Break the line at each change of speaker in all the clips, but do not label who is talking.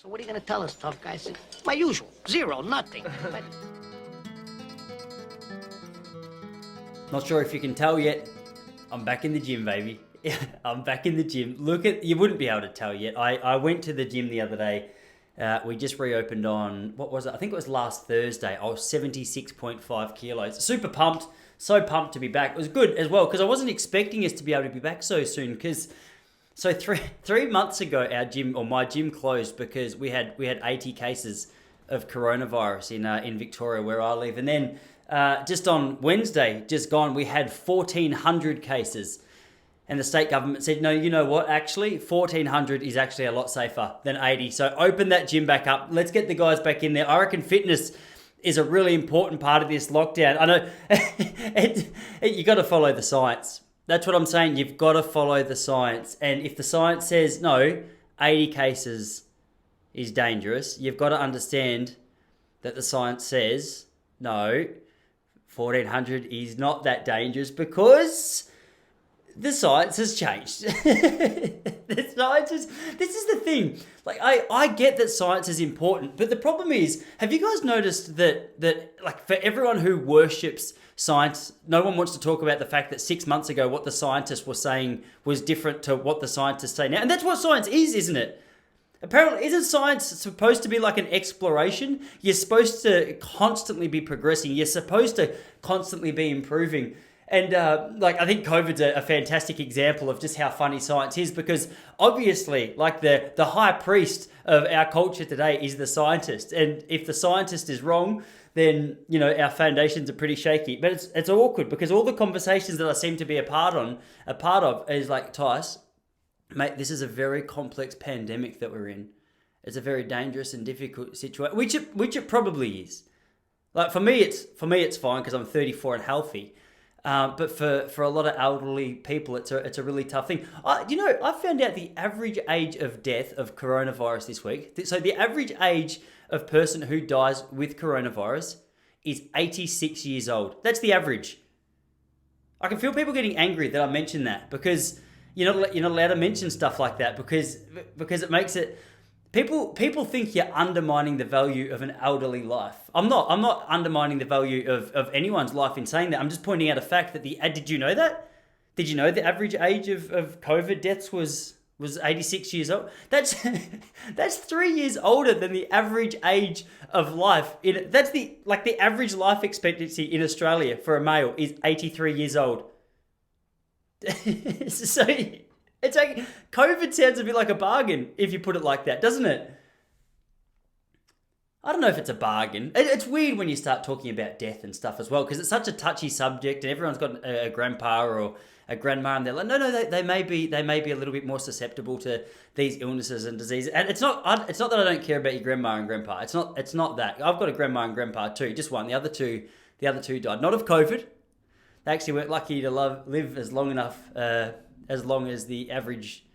So what are you going to tell us, tough guy? I said, my usual. Zero, nothing. But...
Not sure if you can tell yet. I'm back in the gym, baby. I'm back in the gym. You wouldn't be able to tell yet. I went to the gym the other day. We just reopened on, what was it? I think it was last Thursday. I was 76.5 kilos. Super pumped. So pumped to be back. It was good as well because I wasn't expecting us to be able to be back so soon. So three months ago, my gym closed because we had 80 cases of coronavirus in Victoria where I live. And then just on Wednesday, just gone, we had 1,400 cases. And the state government said, no, you know what? Actually, 1,400 is actually a lot safer than 80. So open that gym back up. Let's get the guys back in there. I reckon fitness is a really important part of this lockdown. I know you got to follow the science. That's what I'm saying. You've got to follow the science. And if the science says, no, 80 cases is dangerous, you've got to understand that the science says, no, 1,400 is not that dangerous because the science has changed. This is the thing. Like, I get that science is important, but the problem is, have you guys noticed that like for everyone who worships science, no one wants to talk about the fact that 6 months ago what the scientists were saying was different to what the scientists say now. And that's what science is, isn't it? Apparently, isn't science supposed to be like an exploration? You're supposed to constantly be progressing. You're supposed to constantly be improving. And I think COVID's a fantastic example of just how funny science is because obviously, like the high priest of our culture today is the scientist. And if the scientist is wrong, then, our foundations are pretty shaky. But it's awkward because all the conversations that I seem to be a part of is like, Tice, mate, this is a very complex pandemic that we're in. It's a very dangerous and difficult situation, which it probably is. Like for me, it's fine because I'm 34 and healthy. But for a lot of elderly people, it's a really tough thing. I found out the average age of death of coronavirus this week. So the average age of person who dies with coronavirus is 86 years old. That's the average. I can feel people getting angry that I mentioned that because you're not allowed to mention stuff like that because it makes it. People think you're undermining the value of an elderly life. I'm not undermining the value of anyone's life in saying that. I'm just pointing out a fact that did you know that? Did you know the average age of COVID deaths was 86 years old? That's 3 years older than the average age of life. That's the average life expectancy in Australia for a male is 83 years old. So it's like COVID sounds a bit like a bargain if you put it like that, doesn't it? I don't know if it's a bargain. It's weird when you start talking about death and stuff as well because it's such a touchy subject and everyone's got a grandpa or a grandma and they're like, no, they may be a little bit more susceptible to these illnesses and diseases. And it's not that I don't care about your grandma and grandpa. It's not that. I've got a grandma and grandpa too, just one. The other two died, not of COVID. They actually weren't lucky to live as long as the average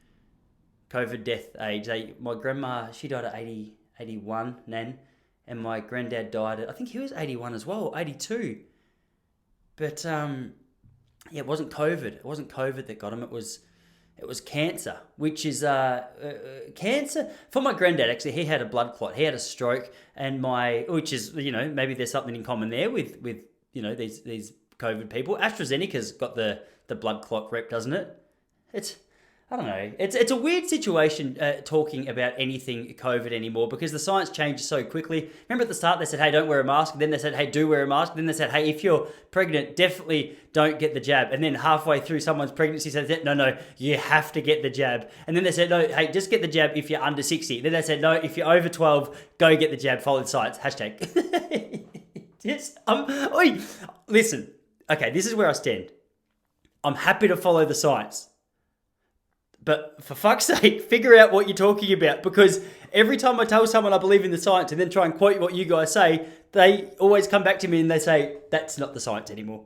COVID death age. My grandma, she died at 81, Nan, and my granddad died at, I think he was 81 as well, 82. But it wasn't COVID. It wasn't COVID that got him. It was cancer, which is cancer for my granddad. Actually, he had a blood clot. He had a stroke, and which is maybe there's something in common there with these COVID people. AstraZeneca's got the blood clot rep, doesn't it? I don't know. It's a weird situation talking about anything COVID anymore because the science changes so quickly. Remember at the start they said, hey, don't wear a mask. Then they said, hey, do wear a mask. Then they said, hey, if you're pregnant, definitely don't get the jab. And then halfway through someone's pregnancy they said, no, you have to get the jab. And then they said, no, hey, just get the jab if you're under 60. Then they said, no, if you're over 12, go get the jab. Follow the science. Hashtag. Listen. Okay, this is where I stand. I'm happy to follow the science. But for fuck's sake, figure out what you're talking about because every time I tell someone I believe in the science and then try and quote what you guys say, they always come back to me and they say, that's not the science anymore.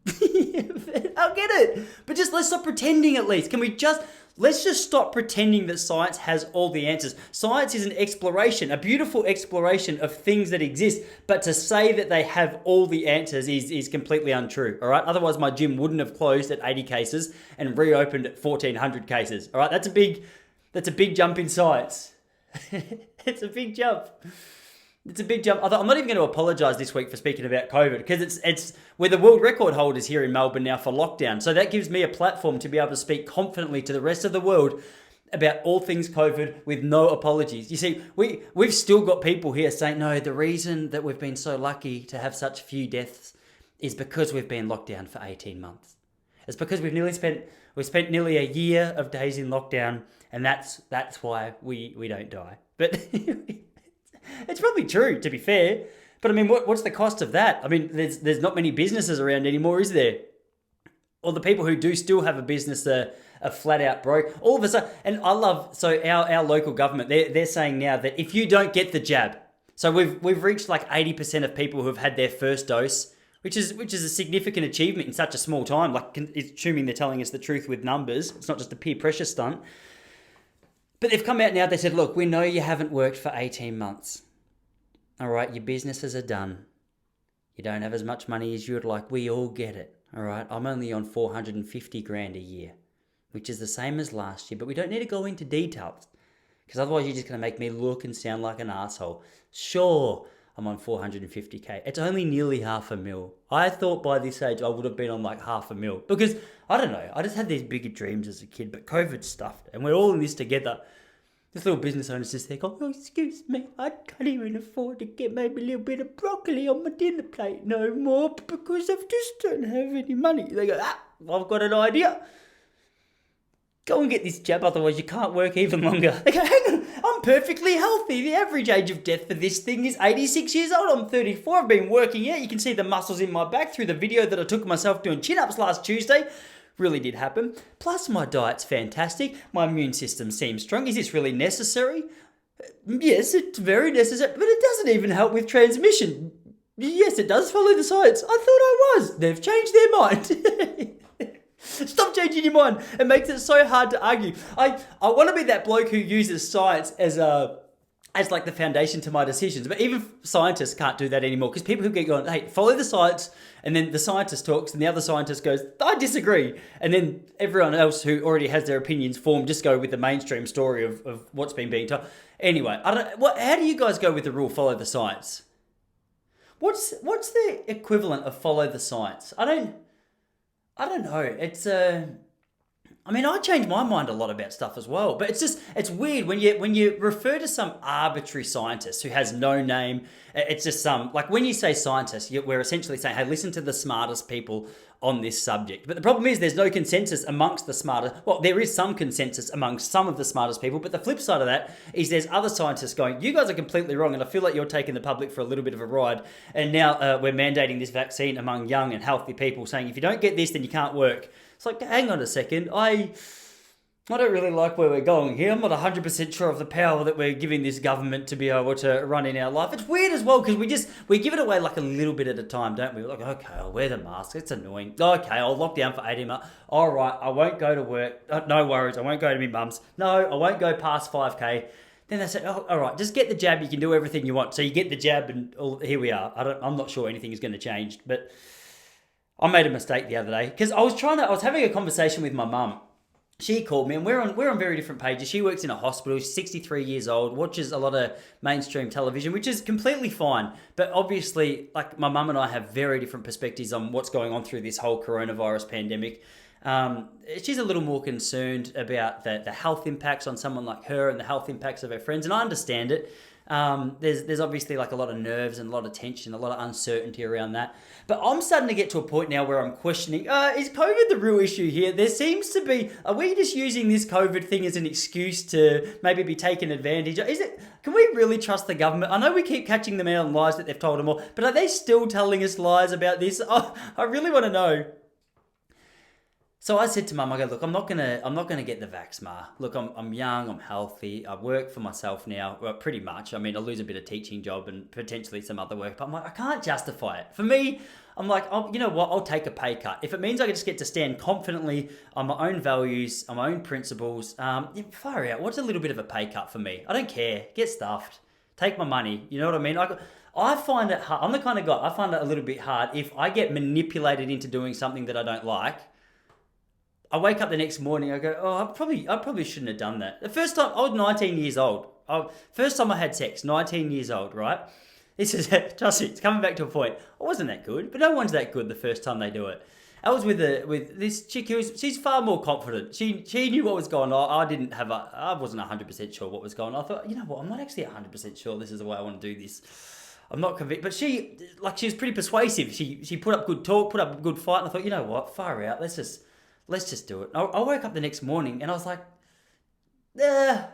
I'll get it. But let's stop pretending at least. Let's just stop pretending that science has all the answers. Science is an exploration, a beautiful exploration of things that exist. But to say that they have all the answers is completely untrue. All right. Otherwise, my gym wouldn't have closed at 80 cases and reopened at 1,400 cases. All right. That's a big jump in science. It's a big jump. It's a big jump. I'm not even going to apologise this week for speaking about COVID because it's we're the world record holders here in Melbourne now for lockdown. So that gives me a platform to be able to speak confidently to the rest of the world about all things COVID with no apologies. You see, we've still got people here saying, no, the reason that we've been so lucky to have such few deaths is because we've been locked down for 18 months. It's because we've spent nearly a year of days in lockdown, and that's why we don't die. But it's probably true, to be fair. But I mean, what's the cost of that? I mean, there's not many businesses around anymore, is there? Or the people who do still have a business are flat out broke. All of a sudden, and I love, so our local government, they're saying now that if you don't get the jab, so we've reached like 80% of people who have had their first dose, which is a significant achievement in such a small time. Like, assuming they're telling us the truth with numbers, it's not just a peer pressure stunt. But they've come out now, they said, look, we know you haven't worked for 18 months. All right, your businesses are done. You don't have as much money as you'd like. We all get it. All right, I'm only on 450 grand a year, which is the same as last year, but we don't need to go into details because otherwise you're just going to make me look and sound like an asshole. Sure, I'm on 450k. It's only nearly $500,000. I thought by this age I would have been on like $500,000 because, I don't know, I just had these bigger dreams as a kid, but COVID stuffed and we're all in this together. This little business owner's just there going, oh, excuse me, I can't even afford to get maybe a little bit of broccoli on my dinner plate no more because I just don't have any money. They go, well, I've got an idea. Go and get this jab, otherwise you can't work even longer. They go, hang on, I'm perfectly healthy. The average age of death for this thing is 86 years old. I'm 34. I've been working out. You can see the muscles in my back through the video that I took of myself doing chin-ups last Tuesday. Really did happen. Plus my diet's fantastic. My immune system seems strong. Is this really necessary? Yes, it's very necessary, but it doesn't even help with transmission. Yes, it does follow the science. I thought I was. They've changed their mind. Stop changing your mind. It makes it so hard to argue. I want to be that bloke who uses science as like the foundation to my decisions. But even scientists can't do that anymore because people who get going, hey, follow the science, and then the scientist talks and the other scientist goes, I disagree. And then everyone else who already has their opinions formed just go with the mainstream story of what's been being told. Anyway, how do you guys go with the rule follow the science? What's the equivalent of follow the science? I don't know. It's I mean, I change my mind a lot about stuff as well, but it's weird when you refer to some arbitrary scientist who has no name. It's just like when you say scientist, we're essentially saying, hey, listen to the smartest people on this subject. But the problem is there's no consensus amongst the smartest. Well, there is some consensus amongst some of the smartest people, but the flip side of that is there's other scientists going, you guys are completely wrong, and I feel like you're taking the public for a little bit of a ride. And now we're mandating this vaccine among young and healthy people, saying if you don't get this, then you can't work. It's like, hang on a second, I don't really like where we're going here. I'm not 100% sure of the power that we're giving this government to be able to run in our life. It's weird as well because we give it away like a little bit at a time, don't we? We're like, okay, I'll wear the mask. It's annoying. Okay, I'll lock down for 18 months. All right, I won't go to work. No worries, I won't go to my mum's. No, I won't go past 5k. Then they say, oh, all right, just get the jab. You can do everything you want. So you get the jab and here we are. I'm not sure anything is going to change, but I made a mistake the other day because I was having a conversation with my mum. She called me and we're on very different pages. She works in a hospital. She's 63 years old, watches a lot of mainstream television, which is completely fine. But obviously, like my mum and I have very different perspectives on what's going on through this whole coronavirus pandemic. She's a little more concerned about the health impacts on someone like her and the health impacts of her friends, and I understand it. There's obviously like a lot of nerves and a lot of tension, a lot of uncertainty around that. But I'm starting to get to a point now where I'm questioning, is COVID the real issue here? There seems to be, are we just using this COVID thing as an excuse to maybe be taken advantage of? Can we really trust the government? I know we keep catching them out on lies that they've told them all, but are they still telling us lies about this? Oh, I really want to know. So I said to Mum, I go, look, I'm not gonna get the vax, Ma. Look, I'm young, I'm healthy, I work for myself now, well, pretty much. I mean, I'll lose a bit of teaching job and potentially some other work, but I'm like, I can't justify it. For me, I'm like, oh, you know what? I'll take a pay cut if it means I just get to stand confidently on my own values, on my own principles. Far out. What's a little bit of a pay cut for me? I don't care. Get stuffed. Take my money. You know what I mean? I find it hard. I'm the kind of guy. I find it a little bit hard if I get manipulated into doing something that I don't like. I wake up the next morning, I go, oh, I probably shouldn't have done that. The first time, I was 19 years old. First time I had sex, 19 years old, right? This is, trust me, it's coming back to a point. I wasn't that good, but no one's that good the first time they do it. I was with this chick she's far more confident. She knew what was going on. I wasn't 100% sure what was going on. I thought, you know what, I'm not actually 100% sure this is the way I want to do this. I'm not convinced, but she was pretty persuasive. She put up good talk, put up a good fight, and I thought, you know what, far out. Let's just do it. I woke up the next morning and I was like, I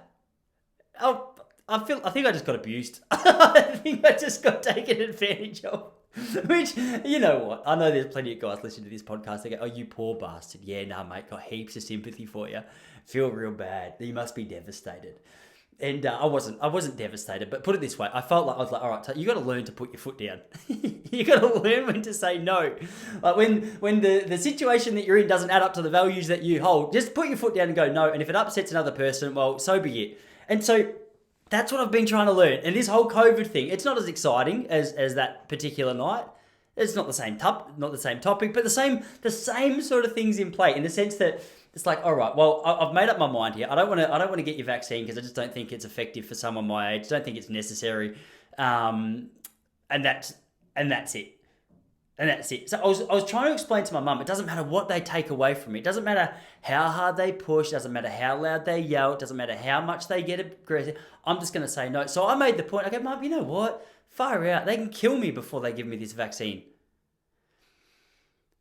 think I just got abused. I think I just got taken advantage of. Which, you know what? I know there's plenty of guys listening to this podcast. They go, "Oh, you poor bastard." Yeah, nah, mate, got heaps of sympathy for you. Feel real bad. You must be devastated. And I wasn't devastated, but put it this way, I was like, all right, you got to learn to put your foot down. You got to learn when to say no. Like when the situation that you're in doesn't add up to the values that you hold, just put your foot down and go no. And if it upsets another person, well, so be it. And so that's what I've been trying to learn. And this whole COVID thing, it's not as exciting as that particular night. It's not the same topic, but the same sort of things in play, in the sense that it's like, all right, well, I've made up my mind here. I don't want to get your vaccine because I just don't think it's effective for someone my age. I don't think it's necessary, and that's it. And that's it. So I was trying to explain to my mum, it doesn't matter what they take away from me. It doesn't matter how hard they push. It doesn't matter how loud they yell. It doesn't matter how much they get aggressive. I'm just going to say no. So I made the point. I go, Mum, you know what? Far out. They can kill me before they give me this vaccine.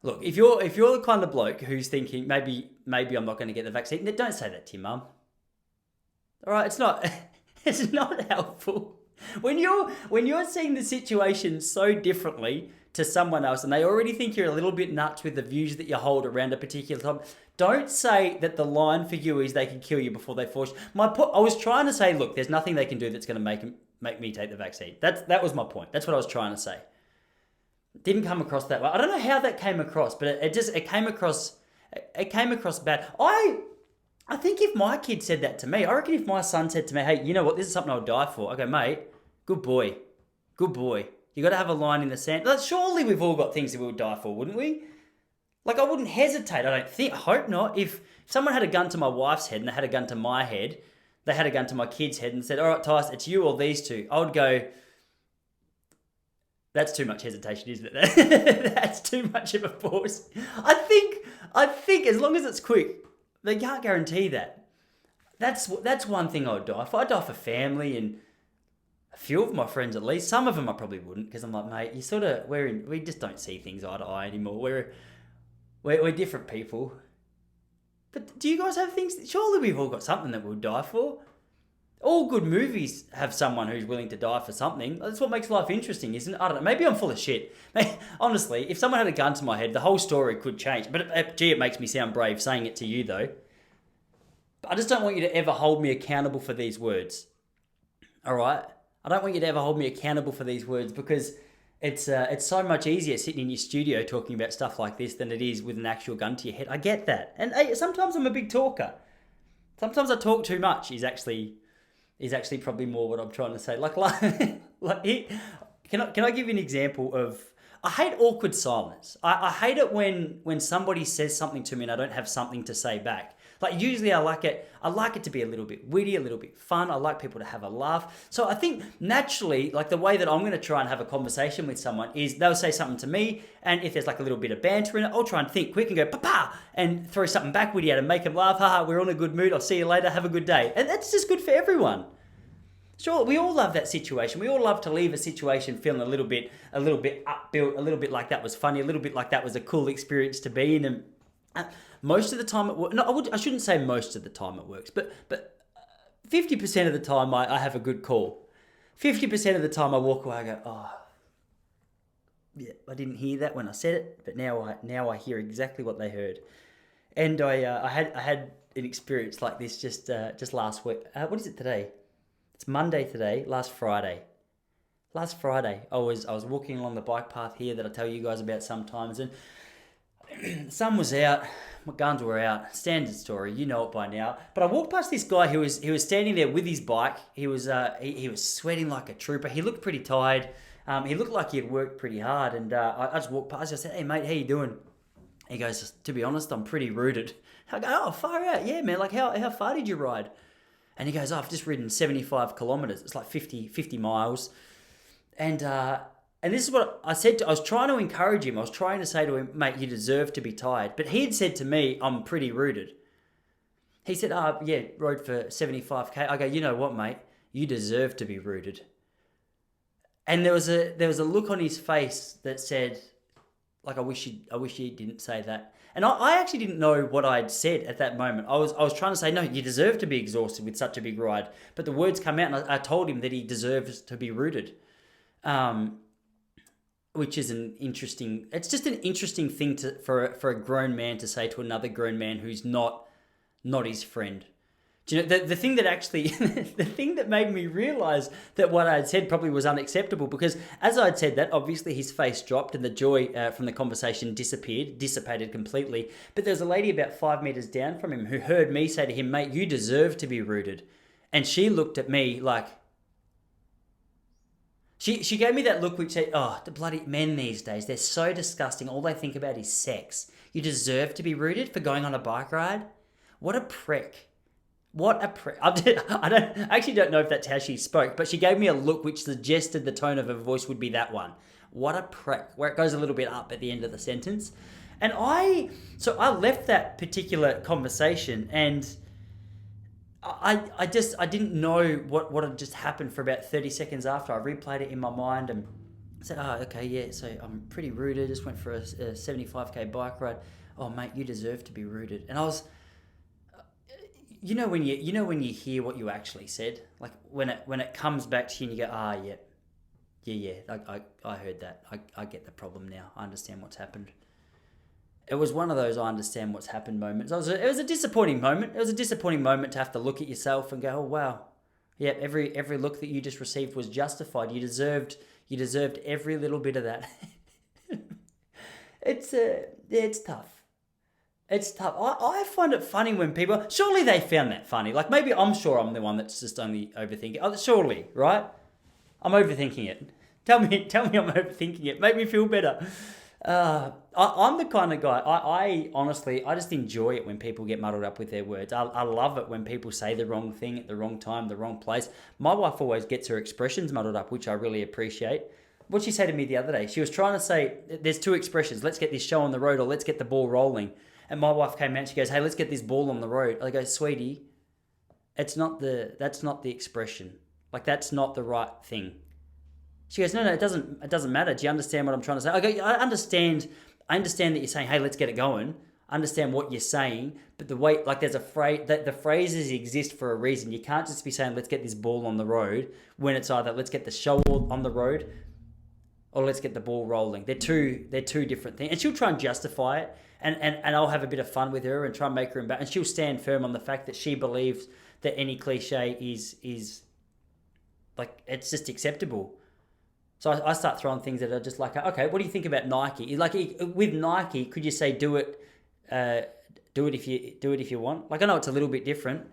Look, if you're the kind of bloke who's thinking maybe I'm not going to get the vaccine, then don't say that to your mum. All right, it's not helpful. When you're seeing the situation so differently to someone else and they already think you're a little bit nuts with the views that you hold around a particular topic, don't say that the line for you is they can kill you before they force you. I was trying to say, look, there's nothing they can do that's going to make me take the vaccine. That was my point. That's what I was trying to say. Didn't come across that way. I don't know how that came across, but it came across bad. I think if my kid said that to me, I reckon if my son said to me, hey, you know what, this is something I'll die for. I go, mate, good boy. You got to have a line in the sand. Like, surely we've all got things that we'll die for, wouldn't we? Like, I wouldn't hesitate. I hope not. If someone had a gun to my wife's head and they had a gun to my head, they had a gun to my kid's head and said, all right, Tice, it's you or these two, I would go, that's too much hesitation, isn't it? That's too much of a force. I think as long as it's quick, they can't guarantee that. That's one thing I would die for. I'd die for family and a few of my friends at least. Some of them I probably wouldn't, because I'm like, mate, we just don't see things eye to eye anymore. We're different people. But do you guys have things? Surely we've all got something that we'll die for. All good movies have someone who's willing to die for something. That's what makes life interesting, isn't it? I don't know. Maybe I'm full of shit. Honestly, if someone had a gun to my head, the whole story could change. But it makes me sound brave saying it to you, though. But I just don't want you to ever hold me accountable for these words. All right? I don't want you to ever hold me accountable for these words, because it's so much easier sitting in your studio talking about stuff like this than it is with an actual gun to your head. I get that. And hey, sometimes I'm a big talker. Sometimes I talk too much is actually probably more what I'm trying to say. Can I give you an example of, I hate awkward silence. I hate it when somebody says something to me and I don't have something to say back. Like, usually I like it to be a little bit witty, a little bit fun. I like people to have a laugh. So I think naturally, like, the way that I'm going to try and have a conversation with someone is they'll say something to me, and if there's like a little bit of banter in it, I'll try and think quick and go, papa, and throw something back witty at them, make them laugh. Haha, we're on a good mood. I'll see you later. Have a good day. And that's just good for everyone. Sure, we all love that situation. We all love to leave a situation feeling a little bit upbuilt, a little bit like that was funny, a little bit like that was a cool experience to be in. And most of the time it works. No, I shouldn't say most of the time it works, but 50% of the time I have a good call. 50% of the time I walk away, I go, oh, yeah, I didn't hear that when I said it, but now I hear exactly what they heard. And I had an experience like this just last week. What is it today? It's Monday today. Last Friday, I was walking along the bike path here that I tell you guys about sometimes, and the sun was out, my guns were out. Standard story, you know it by now. But I walked past this guy who was standing there with his bike. He was sweating like a trooper. He looked pretty tired. He looked like he had worked pretty hard, and I just walked past. I said, "Hey mate, how you doing?" He goes, "To be honest, I'm pretty rooted." I go, "Oh, far out, yeah man. Like how far did you ride?" And he goes, oh, I've just ridden 75 kilometers. It's like 50 miles. And this is what I said. I was trying to encourage him. I was trying to say to him, mate, you deserve to be tired. But he had said to me, I'm pretty rooted. He said, yeah, rode for 75K. I go, you know what, mate? You deserve to be rooted. And there was a look on his face that said, like, I wish you didn't say that. And I actually didn't know what I'd said at that moment. I was trying to say, no, you deserve to be exhausted with such a big ride. But the words come out, and I told him that he deserves to be rooted. Which is it's just an interesting thing for a grown man to say to another grown man who's not his friend. Do you know, the thing that actually, the thing that made me realize that what I had said probably was unacceptable, because as I'd said that, obviously his face dropped and the joy from the conversation dissipated completely. But there was a lady about 5 meters down from him who heard me say to him, mate, you deserve to be rooted. And she looked at me like, she gave me that look which said, oh, the bloody men these days, they're so disgusting. All they think about is sex. You deserve to be rooted for going on a bike ride? What a prick. What a prick. I actually don't know if that's how she spoke, but she gave me a look which suggested the tone of her voice would be that one. What a prick. Where it goes a little bit up at the end of the sentence. And I left that particular conversation, and I didn't know what had just happened for about 30 seconds after. I replayed it in my mind and said, oh, okay, yeah, so I'm pretty rooted. Just went for a 75K bike ride. Oh, mate, you deserve to be rooted. And I was... You know when you hear what you actually said, like when it comes back to you and you go, yeah, I heard that. I get the problem now. I understand what's happened. It was one of those I understand what's happened moments. It was a disappointing moment. It was a disappointing moment to have to look at yourself and go, oh wow, yeah, every look that you just received was justified. You deserved every little bit of that. It's tough. It's tough. I find it funny when people... Surely they found that funny. Like, maybe I'm sure I'm the one that's just only overthinking. Oh, surely, right? I'm overthinking it. Tell me I'm overthinking it. Make me feel better. I'm the kind of guy... I honestly, I just enjoy it when people get muddled up with their words. I love it when people say the wrong thing at the wrong time, the wrong place. My wife always gets her expressions muddled up, which I really appreciate. What'd she say to me the other day? She was trying to say, there's two expressions. Let's get this show on the road, or let's get the ball rolling. And my wife came out and she goes, hey, let's get this ball on the road. I go, sweetie, that's not the expression. Like, that's not the right thing. She goes, no, it doesn't matter. Do you understand what I'm trying to say? I go, I understand that you're saying, hey, let's get it going. I understand what you're saying, but the way, like, there's a phrase, that the phrases exist for a reason. You can't just be saying, let's get this ball on the road, when it's either let's get the show on the road or let's get the ball rolling. They're two different things. And she'll try and justify it. And I'll have a bit of fun with her and try and make her embarrassed. And she'll stand firm on the fact that she believes that any cliche is like, it's just acceptable. So I start throwing things that are just like, okay, what do you think about Nike? Like, with Nike, could you say do it if you want? Like, I know it's a little bit different,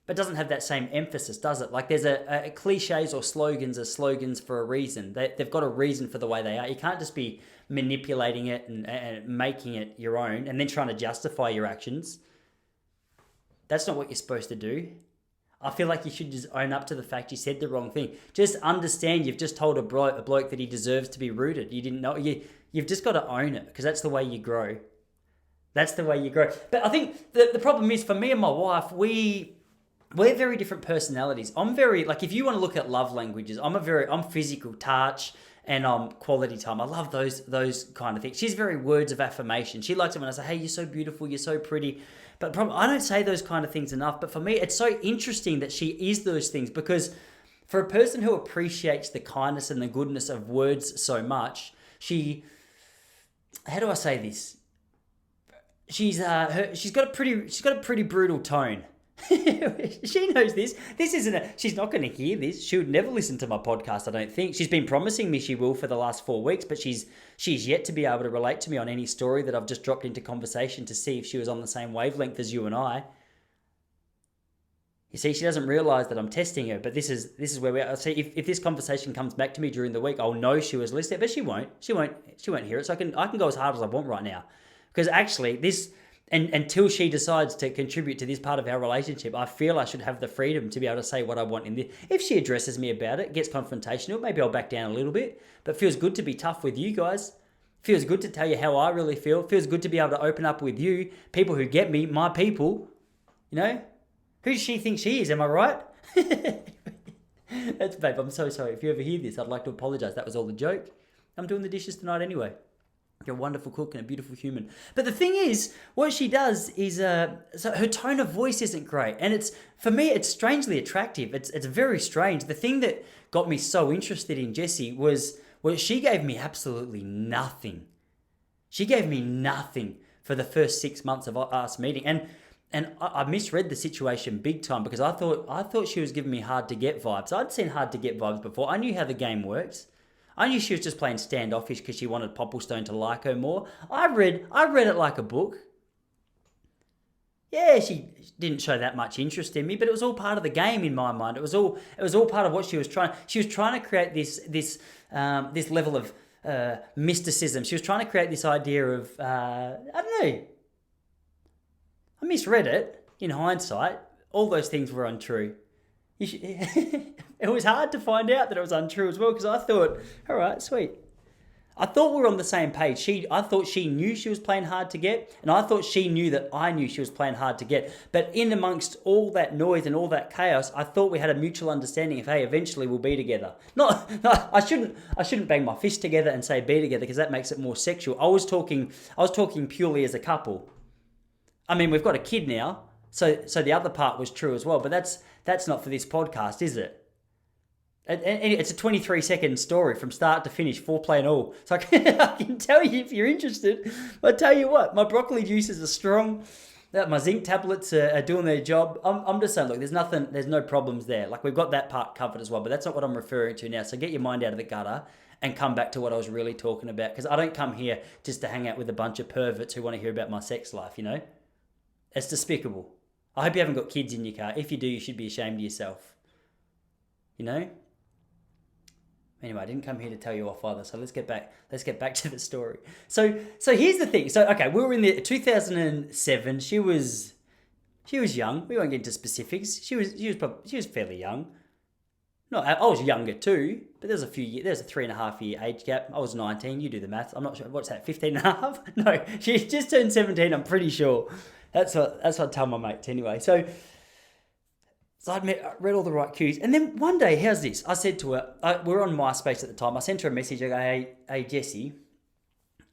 but it doesn't have that same emphasis, does it? Like, there's a cliches or slogans are slogans for a reason. They've got a reason for the way they are. You can't just be manipulating it and making it your own and then trying to justify your actions. That's not what you're supposed to do. I feel like you should just own up to the fact you said the wrong thing. Just understand you've just told a bloke that he deserves to be rooted. You didn't know. You've just got to own it, because that's the way you grow. That's the way you grow. But I think the problem is, for me and my wife, we're very different personalities. I'm very, like, if you want to look at love languages, I'm physical touch and quality time. I love those kind of things. She's very words of affirmation. She likes it when I say, hey, you're so beautiful, you're so pretty. But I don't say those kind of things enough. But for me, it's so interesting that she is those things, because for a person who appreciates the kindness and the goodness of words so much, how do I say this? She's got a pretty brutal tone. She knows this. This isn't she's not going to hear this. She would never listen to my podcast, I don't think. She's been promising me she will for the last 4 weeks, but she's yet to be able to relate to me on any story that I've just dropped into conversation to see if she was on the same wavelength as you and I. You see, she doesn't realise that I'm testing her, but this is where we are. See, if this conversation comes back to me during the week, I'll know she was listening, but she won't hear it. So I can go as hard as I want right now. Because actually, this And until she decides to contribute to this part of our relationship, I feel I should have the freedom to be able to say what I want in this. If she addresses me about it, gets confrontational, maybe I'll back down a little bit. But it feels good to be tough with you guys. It feels good to tell you how I really feel. It feels good to be able to open up with you, people who get me, my people. You know? Who does she think she is? Am I right? That's babe, I'm so sorry. If you ever hear this, I'd like to apologise. That was all a joke. I'm doing the dishes tonight anyway. You're a wonderful cook and a beautiful human. But the thing is, what she does is, so her tone of voice isn't great. And for me, it's strangely attractive. It's very strange. The thing that got me so interested in Jessie was she gave me absolutely nothing. She gave me nothing for the first 6 months of us meeting. And I misread the situation big time because I thought she was giving me hard to get vibes. I'd seen hard to get vibes before. I knew how the game works. I knew she was just playing standoffish because she wanted Popplestone to like her more. I read it like a book. Yeah, she didn't show that much interest in me, but it was all part of the game in my mind. It was all part of what she was trying. She was trying to create this level of mysticism. She was trying to create this idea of I don't know. I misread it in hindsight. All those things were untrue. It was hard to find out that it was untrue as well because I thought, all right, sweet. I thought we were on the same page. I thought she knew she was playing hard to get, and I thought she knew that I knew she was playing hard to get. But in amongst all that noise and all that chaos, I thought we had a mutual understanding of, hey, eventually we'll be together. No, I shouldn't bang my fist together and say be together because that makes it more sexual. I was talking purely as a couple. I mean, we've got a kid now, so the other part was true as well. But that's not for this podcast, is it? And it's a 23-second story from start to finish, foreplay and all. So I can tell you if you're interested. But I tell you what, my broccoli juices are strong. My zinc tablets are doing their job. I'm just saying, look, there's no problems there. Like we've got that part covered as well. But that's not what I'm referring to now. So get your mind out of the gutter and come back to what I was really talking about. Because I don't come here just to hang out with a bunch of perverts who want to hear about my sex life, you know? It's despicable. I hope you haven't got kids in your car. If you do, you should be ashamed of yourself. You know? Anyway, I didn't come here to tell you off either, so let's get back to the story. So here's the thing. So okay, we were in the 2007. She was young. We won't get into specifics. She was fairly young. No, I was younger too, but there's a 3.5 year age gap. I was 19. You do the maths. I'm not sure. What's that? 15 and a half? No, she just turned 17. I'm pretty sure. That's what I tell my mates anyway. So I read all the right cues. And then one day, how's this? I said to her, we were on MySpace at the time. I sent her a message. I go, hey, Jessie,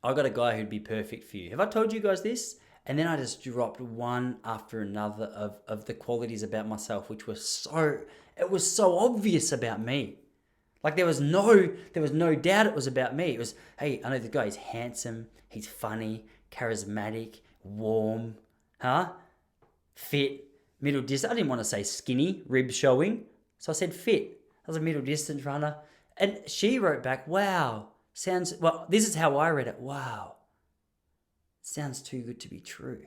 I got a guy who'd be perfect for you. Have I told you guys this? And then I just dropped one after another of the qualities about myself, which was so obvious about me. Like there was no doubt it was about me. It was, hey, I know the guy, he's handsome, he's funny, charismatic, warm, fit, middle distance. I didn't want to say skinny, ribs showing. So I said fit. I was a middle distance runner. And she wrote back, wow, this is how I read it. Wow, sounds too good to be true.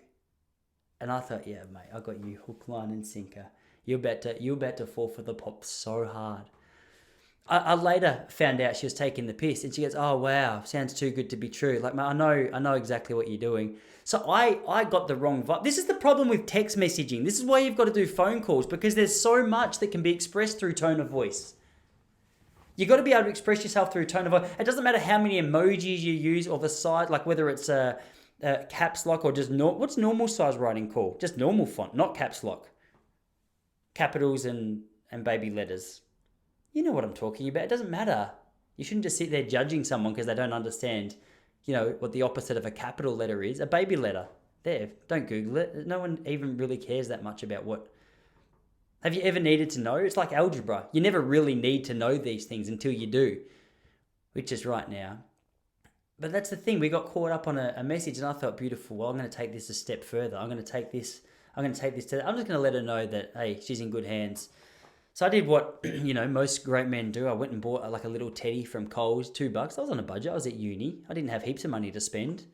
And I thought, yeah, mate, I got you hook, line and sinker. You're about to fall for the pop so hard. I later found out she was taking the piss and she goes, oh, wow, sounds too good to be true. Like, I know exactly what you're doing. So I got the wrong vibe. This is the problem with text messaging. This is why you've got to do phone calls because there's so much that can be expressed through tone of voice. You've got to be able to express yourself through tone of voice. It doesn't matter how many emojis you use or the size, like whether it's caps lock or just what's normal size writing called? Just normal font, not caps lock. Capitals and baby letters. You know what I'm talking about. It doesn't matter. You shouldn't just sit there judging someone because they don't understand, what the opposite of a capital letter is. A baby letter. There. Don't Google it. No one even really cares that much about what. Have you ever needed to know? It's like algebra. You never really need to know these things until you do, which is right now. But that's the thing. We got caught up on a message and I thought, beautiful. Well, I'm going to take this a step further. I'm going to take this to. I'm just going to let her know that, hey, she's in good hands. So I did what, most great men do. I went and bought a little teddy from Coles, $2. I was on a budget. I was at uni. I didn't have heaps of money to spend.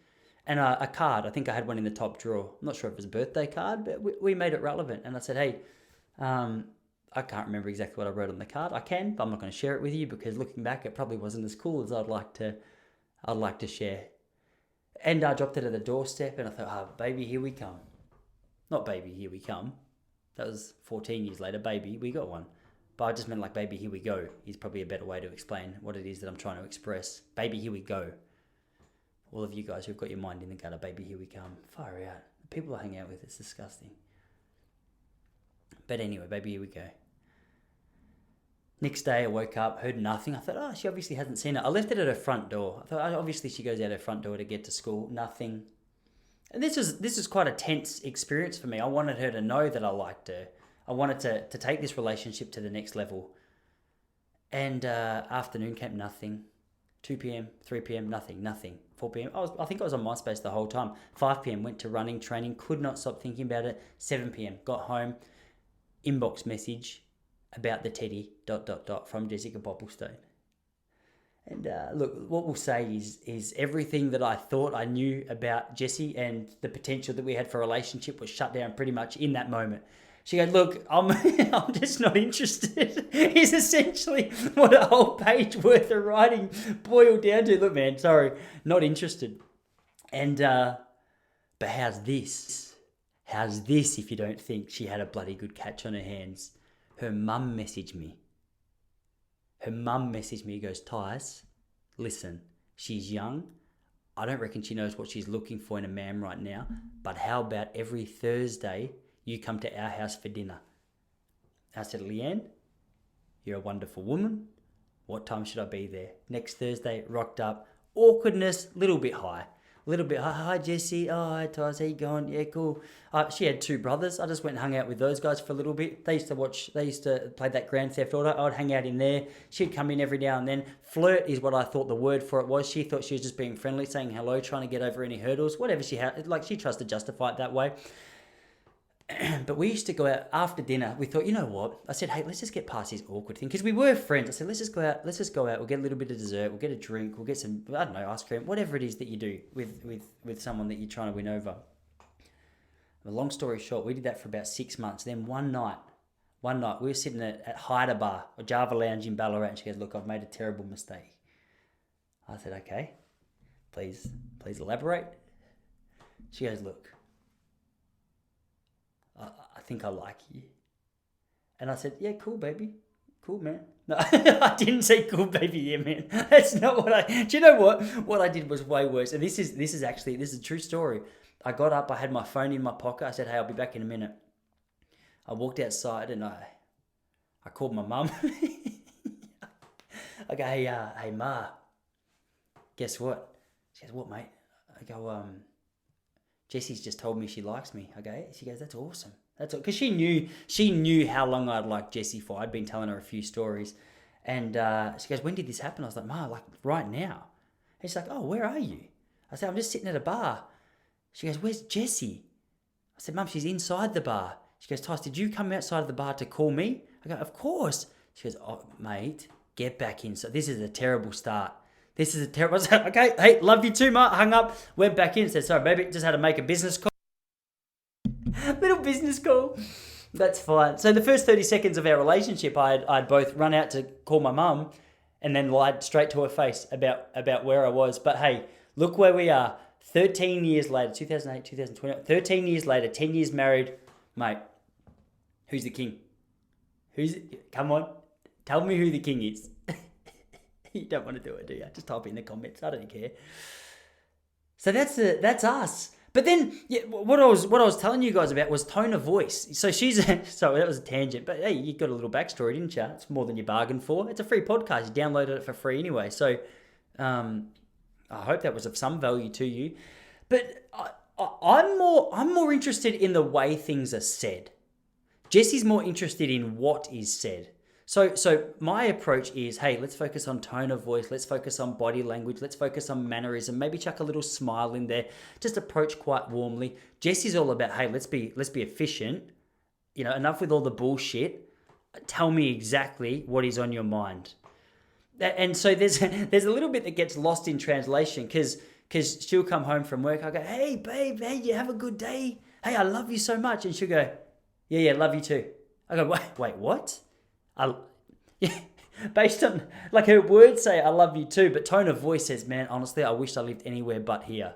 And a card. I think I had one in the top drawer. I'm not sure if it was a birthday card, but we made it relevant. And I said, hey, I can't remember exactly what I wrote on the card. I can, but I'm not going to share it with you because looking back, it probably wasn't as cool as I'd like to share. And I dropped it at the doorstep, and I thought, baby, here we come. Not baby, here we come. That was 14 years later. Baby, we got one. But I just meant like, baby, here we go is probably a better way to explain what it is that I'm trying to express. Baby, here we go. All of you guys who've got your mind in the gutter, baby, here we come. Far out. The people I hang out with, it's disgusting. But anyway, baby, here we go. Next day I woke up, heard nothing. I thought, she obviously hasn't seen it. I left it at her front door. I thought, obviously she goes out her front door to get to school. Nothing. And this is quite a tense experience for me. I wanted her to know that I liked her. I wanted to take this relationship to the next level. And afternoon came, nothing. 2 p.m, 3 p.m, nothing. 4 p.m, I think I was on MySpace the whole time. 5 p.m, went to running, training, could not stop thinking about it. 7 p.m, got home, inbox message about the teddy, ... from Jessica Popplestone. And look, what we'll say is everything that I thought I knew about Jessie and the potential that we had for a relationship was shut down pretty much in that moment. She goes, look, I'm just not interested. Is essentially what a whole page worth of writing boiled down to. Look, man, sorry, not interested. And, but how's this? How's this if you don't think she had a bloody good catch on her hands? Her mum messaged me. Goes, Tyce, listen, she's young. I don't reckon she knows what she's looking for in a man right now. But how about every Thursday you come to our house for dinner? I said, Leanne, you're a wonderful woman. What time should I be there? Next Thursday, rocked up. Awkwardness, little bit high. Hi, Jessie. Oh, hi, Tyce. How you going? Yeah, cool. She had 2 brothers. I just went and hung out with those guys for a little bit. They used to play that Grand Theft Auto. I'd hang out in there. She'd come in every now and then. Flirt is what I thought the word for it was. She thought she was just being friendly, saying hello, trying to get over any hurdles, whatever she had. Like, she tries to justify it that way. But we used to go out after dinner. We thought, you know what? I said, hey, let's just get past this awkward thing. Because we were friends. I said, let's just go out. We'll get a little bit of dessert. We'll get a drink. We'll get some, I don't know, ice cream. Whatever it is that you do with someone that you're trying to win over. A long story short, we did that for about 6 months. Then one night, we were sitting at Hyder Bar, or Java Lounge in Ballarat. And she goes, look, I've made a terrible mistake. I said, okay, please elaborate. She goes, look, I think I like you. And I said, yeah, cool, baby. Cool, man. No, I didn't say cool, baby, yeah, man. That's not what do you know what? What I did was way worse. And this is a true story. I got up, I had my phone in my pocket. I said, hey, I'll be back in a minute. I walked outside and I called my mum. I go, hey, Ma, guess what? She goes, what, mate? I go, Jessie's just told me she likes me. I go, she goes, that's awesome. That's all. Because she knew how long I'd liked Jessie for. I'd been telling her a few stories. And she goes, when did this happen? I was like, Ma, like right now. And she's like, oh, where are you? I said, I'm just sitting at a bar. She goes, where's Jessie? I said, Mum, she's inside the bar. She goes, Tyce, did you come outside of the bar to call me? I go, of course. She goes, oh, mate, get back in. So this is a terrible start. I said, okay, hey, love you too, Ma. Hung up, went back in, said, sorry, baby, just had to make a business call. Little business call. That's fine. So the first 30 seconds of our relationship, I'd both run out to call my mum and then lied straight to her face about where I was. But hey, look where we are. 13 years later, 2008, 2020, 13 years later, 10 years married. Mate, who's the king? Come on, tell me who the king is. You don't want to do it, do you? Just type it in the comments. I don't care. So that's us. But then, yeah, what I was telling you guys about was tone of voice. So sorry, that was a tangent. But hey, you got a little backstory, didn't you? It's more than you bargained for. It's a free podcast. You downloaded it for free anyway. So I hope that was of some value to you. But I'm more interested in the way things are said. Jessie's more interested in what is said. So my approach is, hey, let's focus on tone of voice. Let's focus on body language. Let's focus on mannerism. Maybe chuck a little smile in there. Just approach quite warmly. Jessie's all about, hey, let's be efficient. You know, enough with all the bullshit. Tell me exactly what is on your mind. And so there's a little bit that gets lost in translation because she'll come home from work. I go, hey, babe, hey, you have a good day. Hey, I love you so much. And she'll go, yeah, love you too. I go, wait, what? Based on, like, her words say I love you too, but tone of voice says, man, honestly, I wish I lived anywhere but here.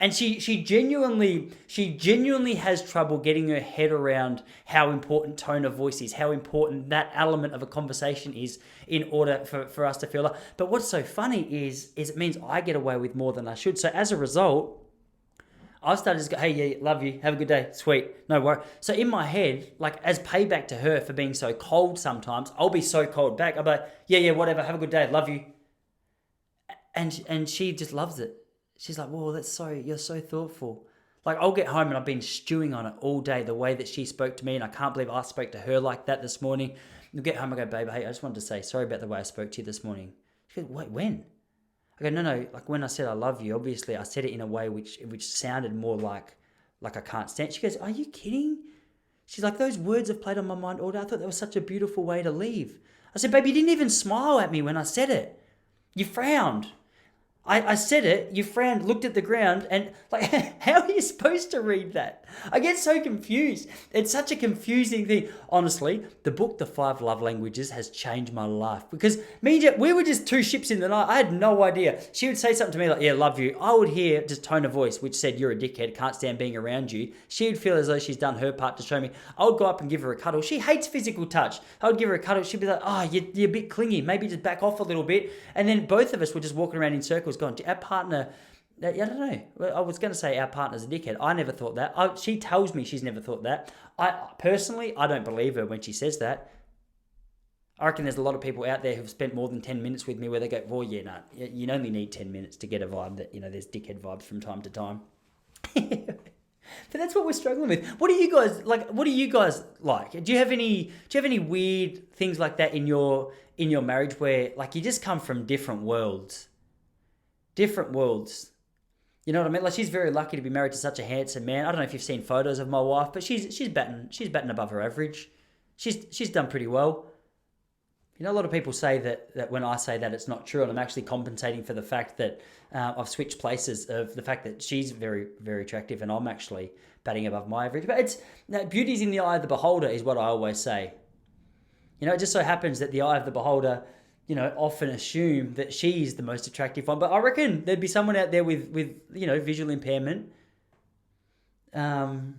And she genuinely has trouble getting her head around how important tone of voice is, how important that element of a conversation is in order for us to feel that. But what's so funny is it means I get away with more than I should. So as a result, I've started to go, hey, yeah, love you, have a good day, sweet, no worry. So in my head, like as payback to her for being so cold sometimes, I'll be so cold back. I'll be like, yeah, whatever, have a good day, love you. And she just loves it. She's like, whoa, you're so thoughtful. Like I'll get home and I've been stewing on it all day, the way that she spoke to me, and I can't believe I spoke to her like that this morning. You'll get home, I go, babe, hey, I just wanted to say sorry about the way I spoke to you this morning. She goes, wait, when? I go, no, like when I said I love you, obviously I said it in a way which sounded more like I can't stand. She goes, are you kidding? She's like, those words have played on my mind all day. I thought that was such a beautiful way to leave. I said, babe, you didn't even smile at me when I said it. You frowned. I said it, you frowned, looked at the ground, and like, how are you supposed to read that? I get so confused. It's such a confusing thing. Honestly, the book, The 5 Love Languages, has changed my life because we were just two ships in the night. I had no idea. She would say something to me like, yeah, love you. I would hear just tone of voice, which said, you're a dickhead, can't stand being around you. She would feel as though she's done her part to show me. I would go up and give her a cuddle. She hates physical touch. I would give her a cuddle. She'd be like, oh, you're a bit clingy. Maybe just back off a little bit. And then both of us were just walking around in circles going, our partner, I don't know. I was going to say our partner's a dickhead. I never thought that. She tells me she's never thought that. Personally, I don't believe her when she says that. I reckon there's a lot of people out there who've spent more than 10 minutes with me where they go, well, yeah, no, you only need 10 minutes to get a vibe that, there's dickhead vibes from time to time. But that's what we're struggling with. What do you guys like? Do you have any weird things like that in your marriage where like you just come from different worlds? Different worlds. You know what I mean? Like she's very lucky to be married to such a handsome man. I don't know if you've seen photos of my wife, but she's batting above her average. She's done pretty well. A lot of people say that when I say that it's not true, and I'm actually compensating for the fact that I've switched places of the fact that she's very, very attractive and I'm actually batting above my average. But beauty's in the eye of the beholder is what I always say. It just so happens that the eye of the beholder, often assume that she's the most attractive one. But I reckon there'd be someone out there with visual impairment. They might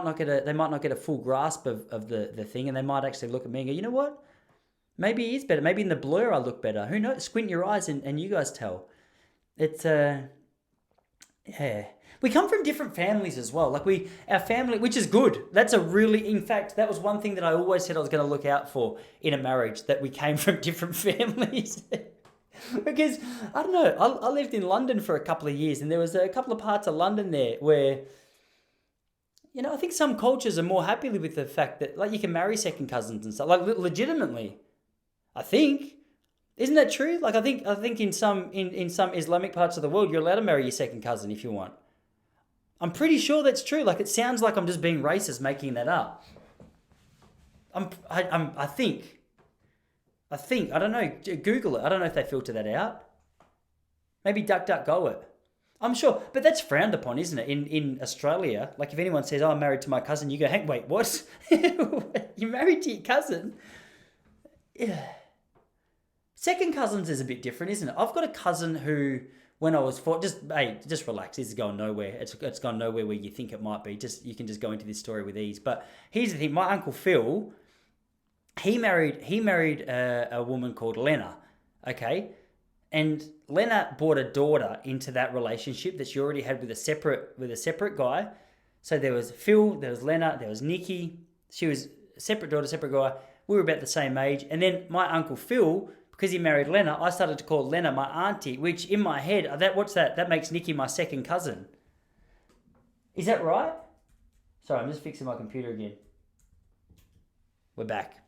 not get a full grasp of the thing, and they might actually look at me and go, you know what? Maybe he is better. Maybe in the blur I look better. Who knows? Squint your eyes and you guys tell. It's yeah. We come from different families as well. Like our family, which is good. In fact, that was one thing that I always said I was going to look out for in a marriage, that we came from different families. Because, I don't know, I lived in London for a couple of years, and there was a couple of parts of London there where, I think some cultures are more happy with the fact that, like, you can marry second cousins and stuff, like, legitimately. I think. Isn't that true? Like, I think in some Islamic parts of the world, you're allowed to marry your second cousin if you want. I'm pretty sure that's true. Like, it sounds like I'm just being racist making that up. I think. I don't know. Google it. I don't know if they filter that out. Maybe DuckDuckGo it. I'm sure. But that's frowned upon, isn't it? In Australia, like if anyone says, I'm married to my cousin, you go, hey, wait, what? You're married to your cousin? Yeah. Second cousins is a bit different, isn't it? I've got a cousin who, when I was just relax. This is going nowhere. It's gone nowhere where you think it might be. You can just go into this story with ease. But here's the thing: my uncle Phil, he married a woman called Lena. Okay, and Lena brought a daughter into that relationship that she already had with a separate guy. So there was Phil, there was Lena, there was Nikki. She was a separate daughter, separate guy. We were about the same age, and then my uncle Phil, because he married Lena, I started to call Lena my auntie, which in my head, what's that? That makes Nikki my second cousin. Is that right? Sorry, I'm just fixing my computer again. We're back.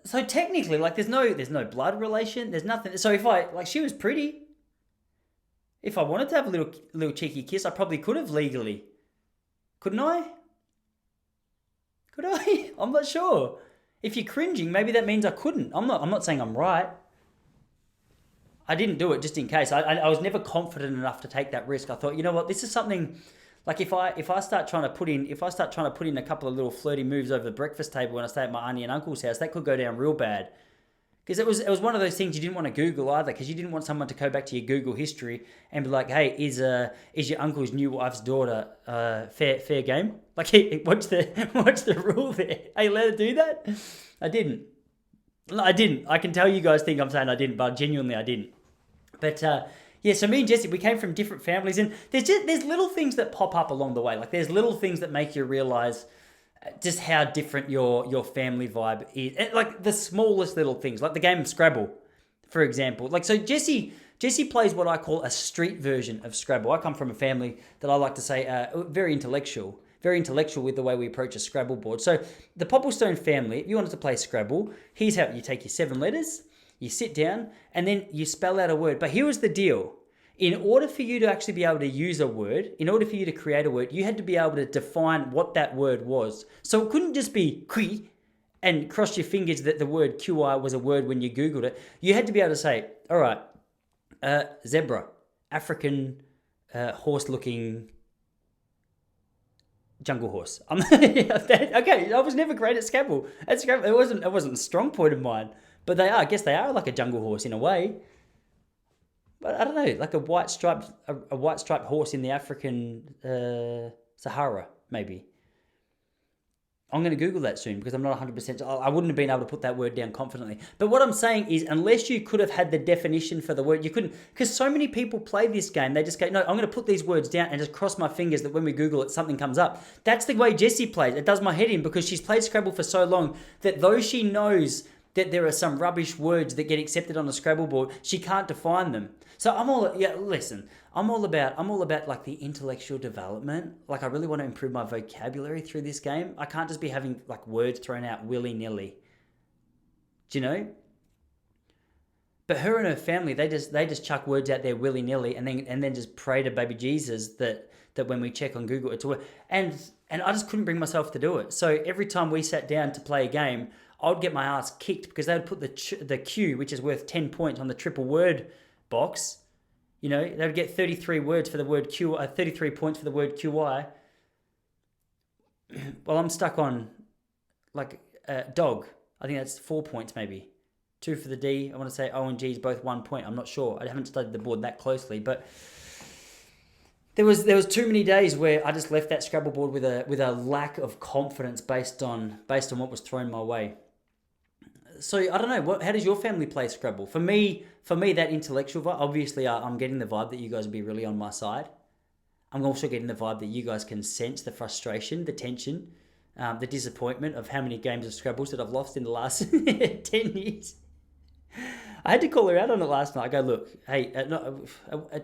So technically, like, there's no blood relation. There's nothing. So if she was pretty. If I wanted to have a little cheeky kiss, I probably could have legally. Couldn't I? Could I? I'm not sure. If you're cringing, maybe that means I couldn't. I'm not saying I'm right. I didn't do it just in case. I was never confident enough to take that risk. I thought, you know what, this is something like if I start trying to put in a couple of little flirty moves over the breakfast table when I stay at my auntie and uncle's house, that could go down real bad. Because it was one of those things you didn't want to Google either, because you didn't want someone to go back to your Google history and be like, hey, is your uncle's new wife's daughter fair game? Like, hey, what's the rule there? Are you allowed to do that? I didn't. I can tell you guys think I'm saying I didn't, but genuinely I didn't. But yeah, so me and Jesse, we came from different families, and there's little things that pop up along the way. Like, there's little things that make you realize just how different your family vibe is. Like the smallest little things, like the game of Scrabble, for example. Like, so Jesse plays what I call a street version of Scrabble. I come from a family that I like to say very intellectual with the way we approach a Scrabble board. So the Popplestone family, if you wanted to play Scrabble, here's how you take your 7 letters, you sit down, and then you spell out a word. But here was the deal. In order for you to actually be able to use a word, in order for you to create a word, you had to be able to define what that word was. So it couldn't just be qui and cross your fingers that the word QI was a word when you Googled it. You had to be able to say, all right, zebra, African horse-looking jungle horse. Okay, I was never great at Scrabble. It wasn't a strong point of mine, but I guess they are like a jungle horse in a way. But I don't know, like a white striped horse in the African Sahara, maybe. I'm going to Google that soon because I'm not 100%. I wouldn't have been able to put that word down confidently. But what I'm saying is, unless you could have had the definition for the word, you couldn't. Because so many people play this game, they just go, no, I'm going to put these words down and just cross my fingers that when we Google it, something comes up. That's the way Jessie plays. It does my head in because she's played Scrabble for so long that though she knows that there are some rubbish words that get accepted on a Scrabble board, she can't define them. So I'm all about like the intellectual development. Like, I really want to improve my vocabulary through this game. I can't just be having like words thrown out willy-nilly. Do you know? But her and her family, they just chuck words out there willy-nilly and then just pray to baby Jesus that when we check on Google it's a word. And I just couldn't bring myself to do it. So every time we sat down to play a game, I would get my ass kicked because they would put the Q, which is worth 10 points, on the triple word box. You know, they would get 33 words for the word Q, 33 points for the word QI. Well, I'm stuck on like dog. I think that's 4 points maybe. 2 for the D. I want to say O and G is both 1 point. I'm not sure. I haven't studied the board that closely, but there was too many days where I just left that Scrabble board with a lack of confidence based on what was thrown my way. So I don't know. How does your family play Scrabble? For me, that intellectual vibe. Obviously, I'm getting the vibe that you guys will be really on my side. I'm also getting the vibe that you guys can sense the frustration, the tension, the disappointment of how many games of Scrabbles that I've lost in the last 10 years. I had to call her out on it last night. I go, look, hey,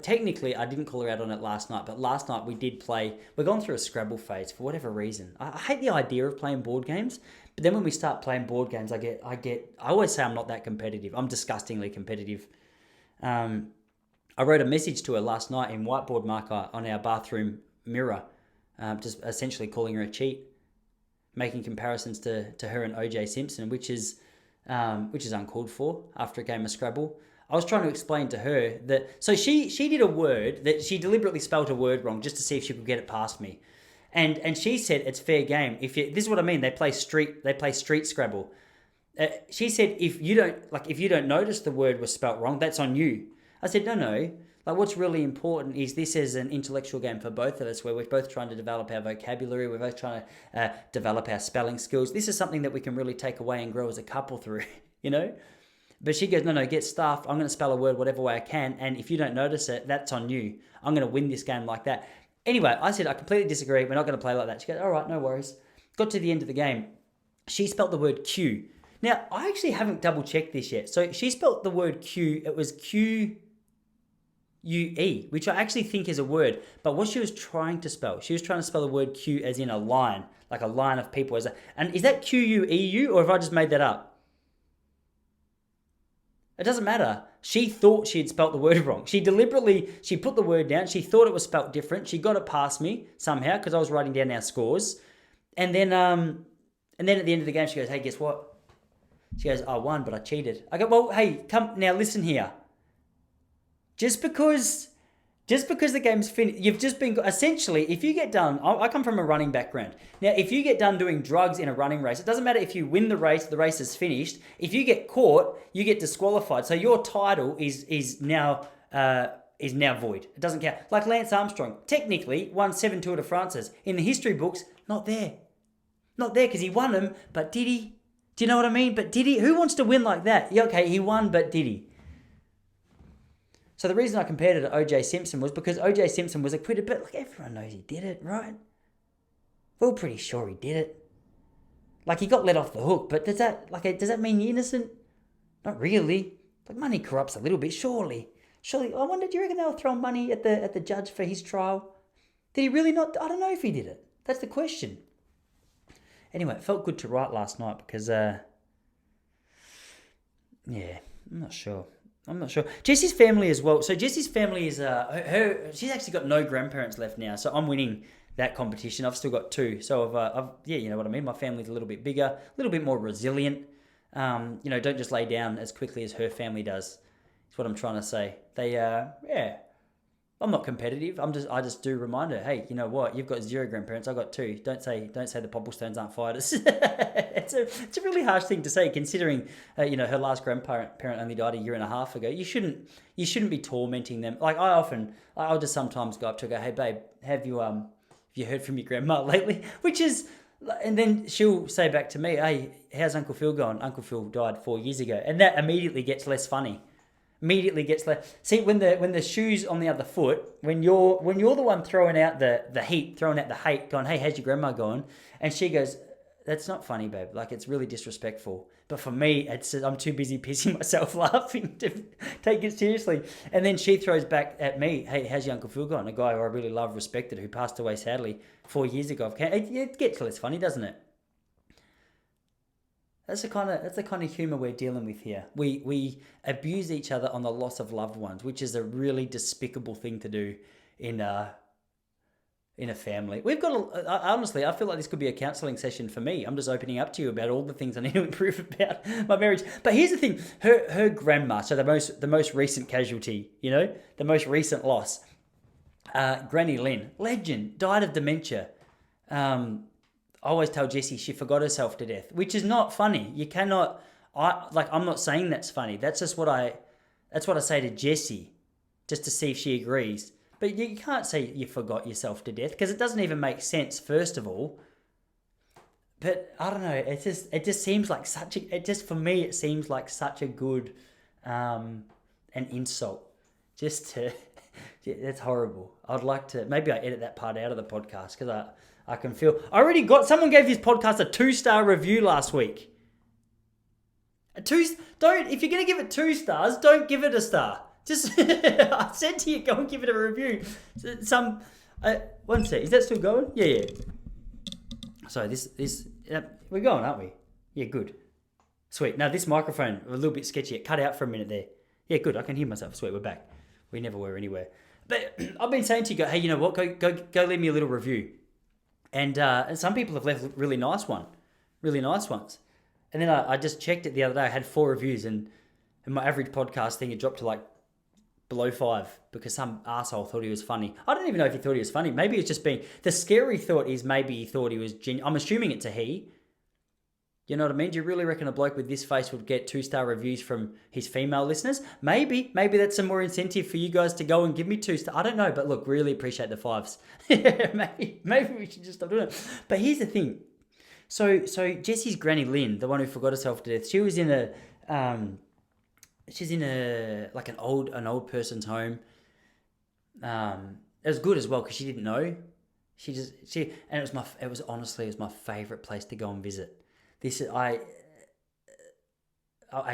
technically I didn't call her out on it last night, but last night we did play. We're going through a Scrabble phase for whatever reason. I hate the idea of playing board games, but then when we start playing board games, I always say I'm not that competitive. I'm disgustingly competitive. I wrote a message to her last night in whiteboard marker on our bathroom mirror, just essentially calling her a cheat, making comparisons to her and OJ Simpson, which is uncalled for after a game of Scrabble. I was trying to explain to her that, so she did a word that she deliberately spelt a word wrong just to see if she could get it past me. And she said it's fair game. This is what I mean. They play street Scrabble. She said if you don't notice the word was spelt wrong, that's on you. I said no. Like, what's really important is this is an intellectual game for both of us, where we're both trying to develop our vocabulary, we're both trying to develop our spelling skills. This is something that we can really take away and grow as a couple through, you know? But she goes, no, get stuffed. I'm going to spell a word whatever way I can, and if you don't notice it, that's on you. I'm going to win this game like that. Anyway, I said, I completely disagree. We're not going to play like that. She goes, all right, no worries. Got to the end of the game. She spelt the word Q. Now, I actually haven't double-checked this yet. So she spelt the word Q. It was Q-U-E, which I actually think is a word. But what she was trying to spell, she was trying to spell the word Q as in a line, like a line of people. And is that Q-U-E-U, or have I just made that up? It doesn't matter. She thought she had spelt the word wrong. She put the word down. She thought it was spelt different. She got it past me somehow because I was writing down our scores. And then at the end of the game, she goes, hey, guess what? She goes, I won, but I cheated. I go, well, hey, come now, listen here. Just because Just because the game's finished, you've just been, essentially, if you get done, I come from a running background. Now, if you get done doing drugs in a running race, it doesn't matter if you win the race is finished. If you get caught, you get disqualified. So your title is now void. It doesn't count. Like Lance Armstrong, technically won 7 Tour de France's. In the history books, not there. Not there because he won them, but did he? Do you know what I mean? But did he? Who wants to win like that? Yeah, okay, he won, but did he? So the reason I compared it to O.J. Simpson was because O.J. Simpson was acquitted, but like everyone knows he did it, right? We're all pretty sure he did it. Like he got let off the hook, but does that mean you're innocent? Not really. Like money corrupts a little bit, surely. Surely, I wonder, do you reckon they were throwing money at the judge for his trial? Did he really not? I don't know if he did it. That's the question. Anyway, it felt good to write last night because, I'm not sure. Jessie's family as well. So Jessie's family is she's actually got no grandparents left now. So I'm winning that competition. I've still got 2. So I've you know what I mean. My family's a little bit bigger, a little bit more resilient. Don't just lay down as quickly as her family does. Is what I'm trying to say. They I'm not competitive. I just do remind her, hey, you know what? You've got 0 grandparents. I've got 2. Don't say the Popplestones aren't fighters. It's a really harsh thing to say, considering her last grandparent only died a year and a half ago. You shouldn't be tormenting them. Like I'll just sometimes go up to her, go, hey babe, have you heard from your grandma lately? Which is, and then she'll say back to me, hey, how's Uncle Phil going? Uncle Phil died 4 years ago, and that immediately gets less funny. See, when the shoe's on the other foot, when you're the one throwing out the heat, throwing out the hate, going, hey, how's your grandma going? And she goes, that's not funny, babe. Like, it's really disrespectful. But for me, I'm too busy pissing myself laughing to take it seriously. And then she throws back at me, hey, how's your Uncle Phil going? A guy who I really love, respected, who passed away sadly 4 years ago. It gets less funny, doesn't it? That's the kind of humor we're dealing with here. We abuse each other on the loss of loved ones, which is a really despicable thing to do in a family. We've got honestly, I feel like this could be a counselling session for me. I'm just opening up to you about all the things I need to improve about my marriage. But here's the thing: her grandma, so the most recent casualty, the most recent loss, Granny Lynn, legend, died of dementia. I always tell Jessie she forgot herself to death, which is not funny. You cannot. I'm not saying that's funny. That's just what I say to Jessie, just to see if she agrees. But you can't say you forgot yourself to death because it doesn't even make sense. First of all, but I don't know. It just seems like for me it seems like such a good, an insult. Just to, that's horrible. I'd like to maybe I edit that part out of the podcast because I can feel. Someone gave this podcast a 2-star review last week. If you're going to give it 2 stars, don't give it a star. Just, I said to you, go and give it a review. One sec, is that still going? Yeah. So we're going, aren't we? Yeah, good. Sweet. Now this microphone, a little bit sketchy. It cut out for a minute there. Yeah, good. I can hear myself. Sweet, we're back. We never were anywhere. But I've been saying to you, hey, you know what? Go leave me a little review. And some people have left really nice ones. And then I just checked it the other day. I had 4 reviews, and my average podcast thing had dropped to like below 5 because some arsehole thought he was funny. I don't even know if he thought he was funny. Maybe it's just being... The scary thought is maybe he thought he was genuine. I'm assuming it's a he. You know what I mean? Do you really reckon a bloke with this face would get 2-star reviews from his female listeners? Maybe that's some more incentive for you guys to go and give me 2 stars. I don't know, but look, really appreciate the 5s. maybe we should just stop doing it. But here's the thing. So Jessie's Granny Lynn, the one who forgot herself to death, she was in like an old person's home. It was good as well because she didn't know. And it was honestly my favorite place to go and visit. I'll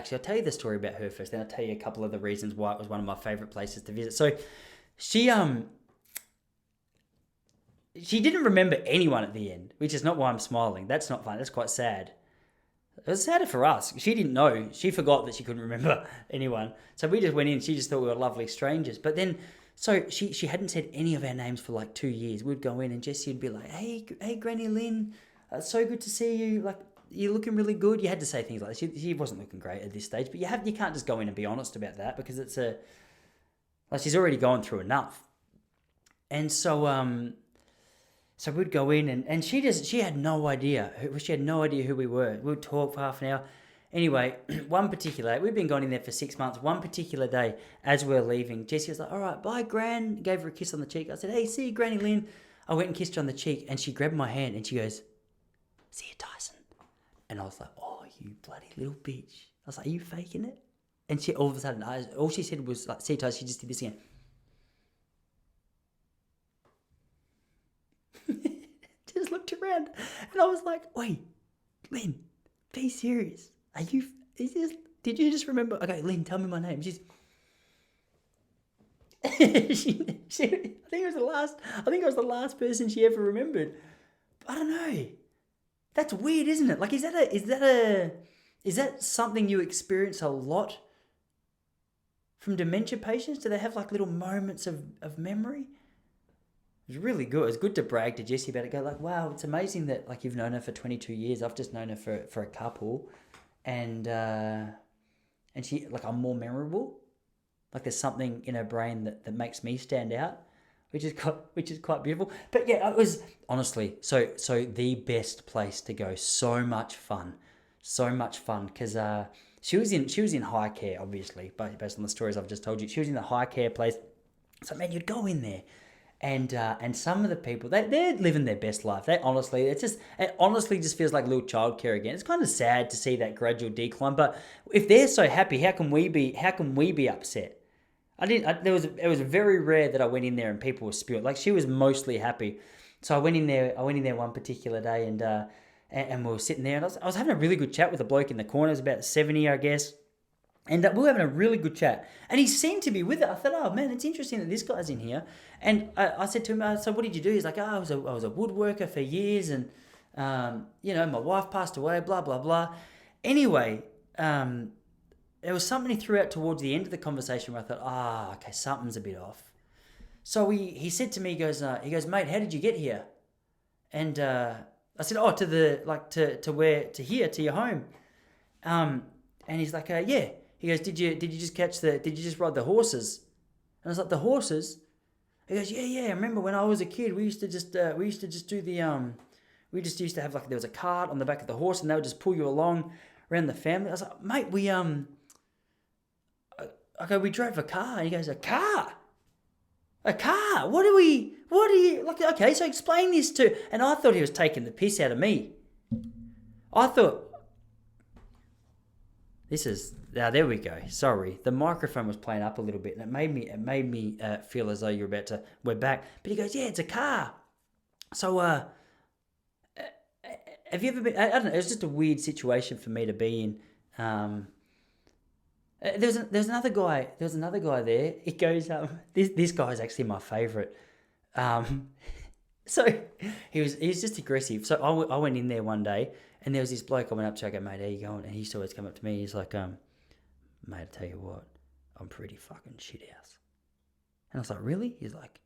tell you the story about her first, then I'll tell you a couple of the reasons why it was one of my favourite places to visit. So she didn't remember anyone at the end, which is not why I'm smiling. That's not fun. That's quite sad. It was sadder for us. She didn't know. She forgot that she couldn't remember anyone. So we just went in. She just thought we were lovely strangers. But then, so she hadn't said any of our names for like 2 years. We'd go in and Jessie would be like, hey Granny Lynn, so good to see you. Like, you're looking really good. You had to say things like that. She wasn't looking great at this stage, but you can't just go in and be honest about that because it's she's already gone through enough. And so we'd go in and she had no idea. She had no idea who we were. We would talk for half an hour. Anyway, one particular day, we'd been going in there for 6 months. One particular day, as we were leaving, Jessie was like, all right, bye, Gran. Gave her a kiss on the cheek. I said, hey, see you, Granny Lynn. I went and kissed her on the cheek, and she grabbed my hand, and she goes, see you, Tyson. And I was like, oh, you bloody little bitch. I was like, are you faking it? And she, all of a sudden, all she said was, like, see you, Tyson. She just did this again. Just looked around, and I was like, wait, Lynn, be serious. Are you? Did you just remember? Okay, Lynn, tell me my name. She's. I think it was the last. I think I was the last person she ever remembered. I don't know. That's weird, isn't it? Like, is that something you experience a lot from dementia patients? Do they have like little moments of memory? It was really good. It was good to brag to Jessie about it. Go like, wow, it's amazing that like you've known her for 22 years. I've just known her for a couple. And she, like, I'm more memorable. Like there's something in her brain that makes me stand out, which is quite beautiful. But yeah, it was honestly so the best place to go. So much fun, because she was in high care, obviously, based on the stories I've just told you. She was in the high care place. So man, you'd go in there. And some of the people, they're living their best life. It honestly just feels like a little childcare again. It's kind of sad to see that gradual decline. But if they're so happy, how can we be upset? It was very rare that I went in there and people were spewing. Like she was mostly happy. So I went in there one particular day and we were sitting there and I was having a really good chat with a bloke in the corner. It was about 70, I guess. And we were having a really good chat. And he seemed to be with it. I thought, oh, man, it's interesting that this guy's in here. And I said to him, so what did you do? He's like, I was a woodworker for years. And, my wife passed away, blah, blah, blah. Anyway, there was something he threw out towards the end of the conversation where I thought, okay, something's a bit off. So he said to me, he goes, mate, how did you get here? And I said, to here, to your home. And he's like, yeah. He goes, did you just ride the horses? And I was like, the horses? He goes, yeah. I remember when I was a kid, we used to just do we just used to have there was a cart on the back of the horse and they would just pull you along around the family. I was like, mate, we drove a car. And he goes, a car? A car? What are you, okay, so explain this to, and I thought he was taking the piss out of me. I thought, there we go. Sorry, the microphone was playing up a little bit, and it made me feel as though we're back. But he goes, yeah, it's a car. So, have you ever been? I don't know. It was just a weird situation for me to be in. There's another guy. There was another guy there. It goes, this guy is actually my favorite. So he was just aggressive. So I went in there one day, and there was this bloke I went up to. I go, mate, how you going? And he used to always come up to me. He's like, mate, I tell you what, I'm pretty fucking shit house. And I was like, really? He's like,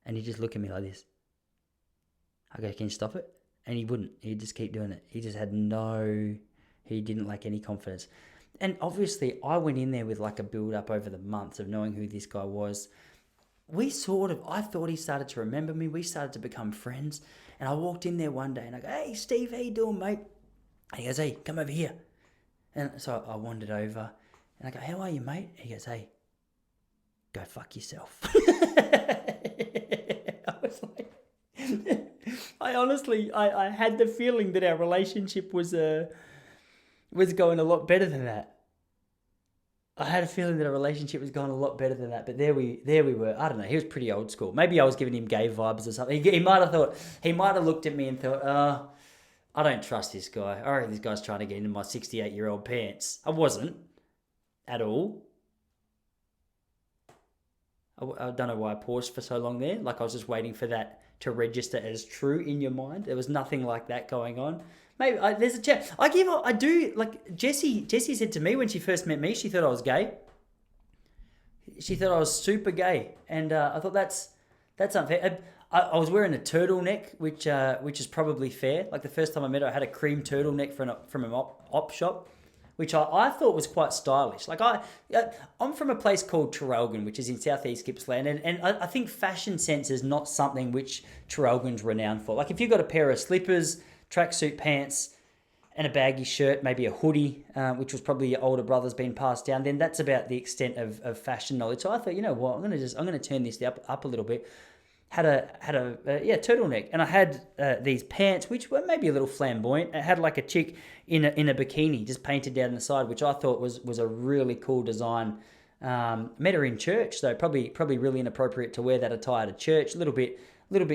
and he just looked at me like this. I go, can you stop it? And he wouldn't. He'd just keep doing it. He just had he didn't lack any confidence. And obviously, I went in there with like a build up over the months of knowing who this guy was. I thought he started to remember me. We started to become friends. And I walked in there one day and I go, hey, Steve, how you doing, mate? And he goes, hey, come over here. And so I wandered over and I go, how are you, mate? And he goes, hey, go fuck yourself. I was like, I honestly had the feeling that our relationship was going a lot better than that. I had a feeling that our relationship was going a lot better than that, but there we were. I don't know. He was pretty old school. Maybe I was giving him gay vibes or something. He might have looked at me and thought, I don't trust this guy. I reckon this guy's trying to get into my 68-year-old pants. I wasn't at all. I don't know why I paused for so long there. Like I was just waiting for that to register as true in your mind. There was nothing like that going on. Maybe there's a chance. I do, like Jessie said to me when she first met me, she thought I was gay. She thought I was super gay. And I thought that's unfair. I was wearing a turtleneck, which is probably fair. Like the first time I met her, I had a cream turtleneck from an op shop. which I thought was quite stylish. Like I'm from a place called Traralgon, which is in southeast Gippsland, and I think fashion sense is not something which Traralgon's renowned for. Like if you've got a pair of slippers, tracksuit pants, and a baggy shirt, maybe a hoodie, which was probably your older brother's been passed down, then that's about the extent of fashion knowledge. So I thought, you know what, I'm gonna turn this up a little bit. Had a turtleneck, and I had these pants which were maybe a little flamboyant. It had like a chick in a bikini just painted down the side, which I thought was a really cool design. Met her in church, so probably really inappropriate to wear that attire to church. A little bit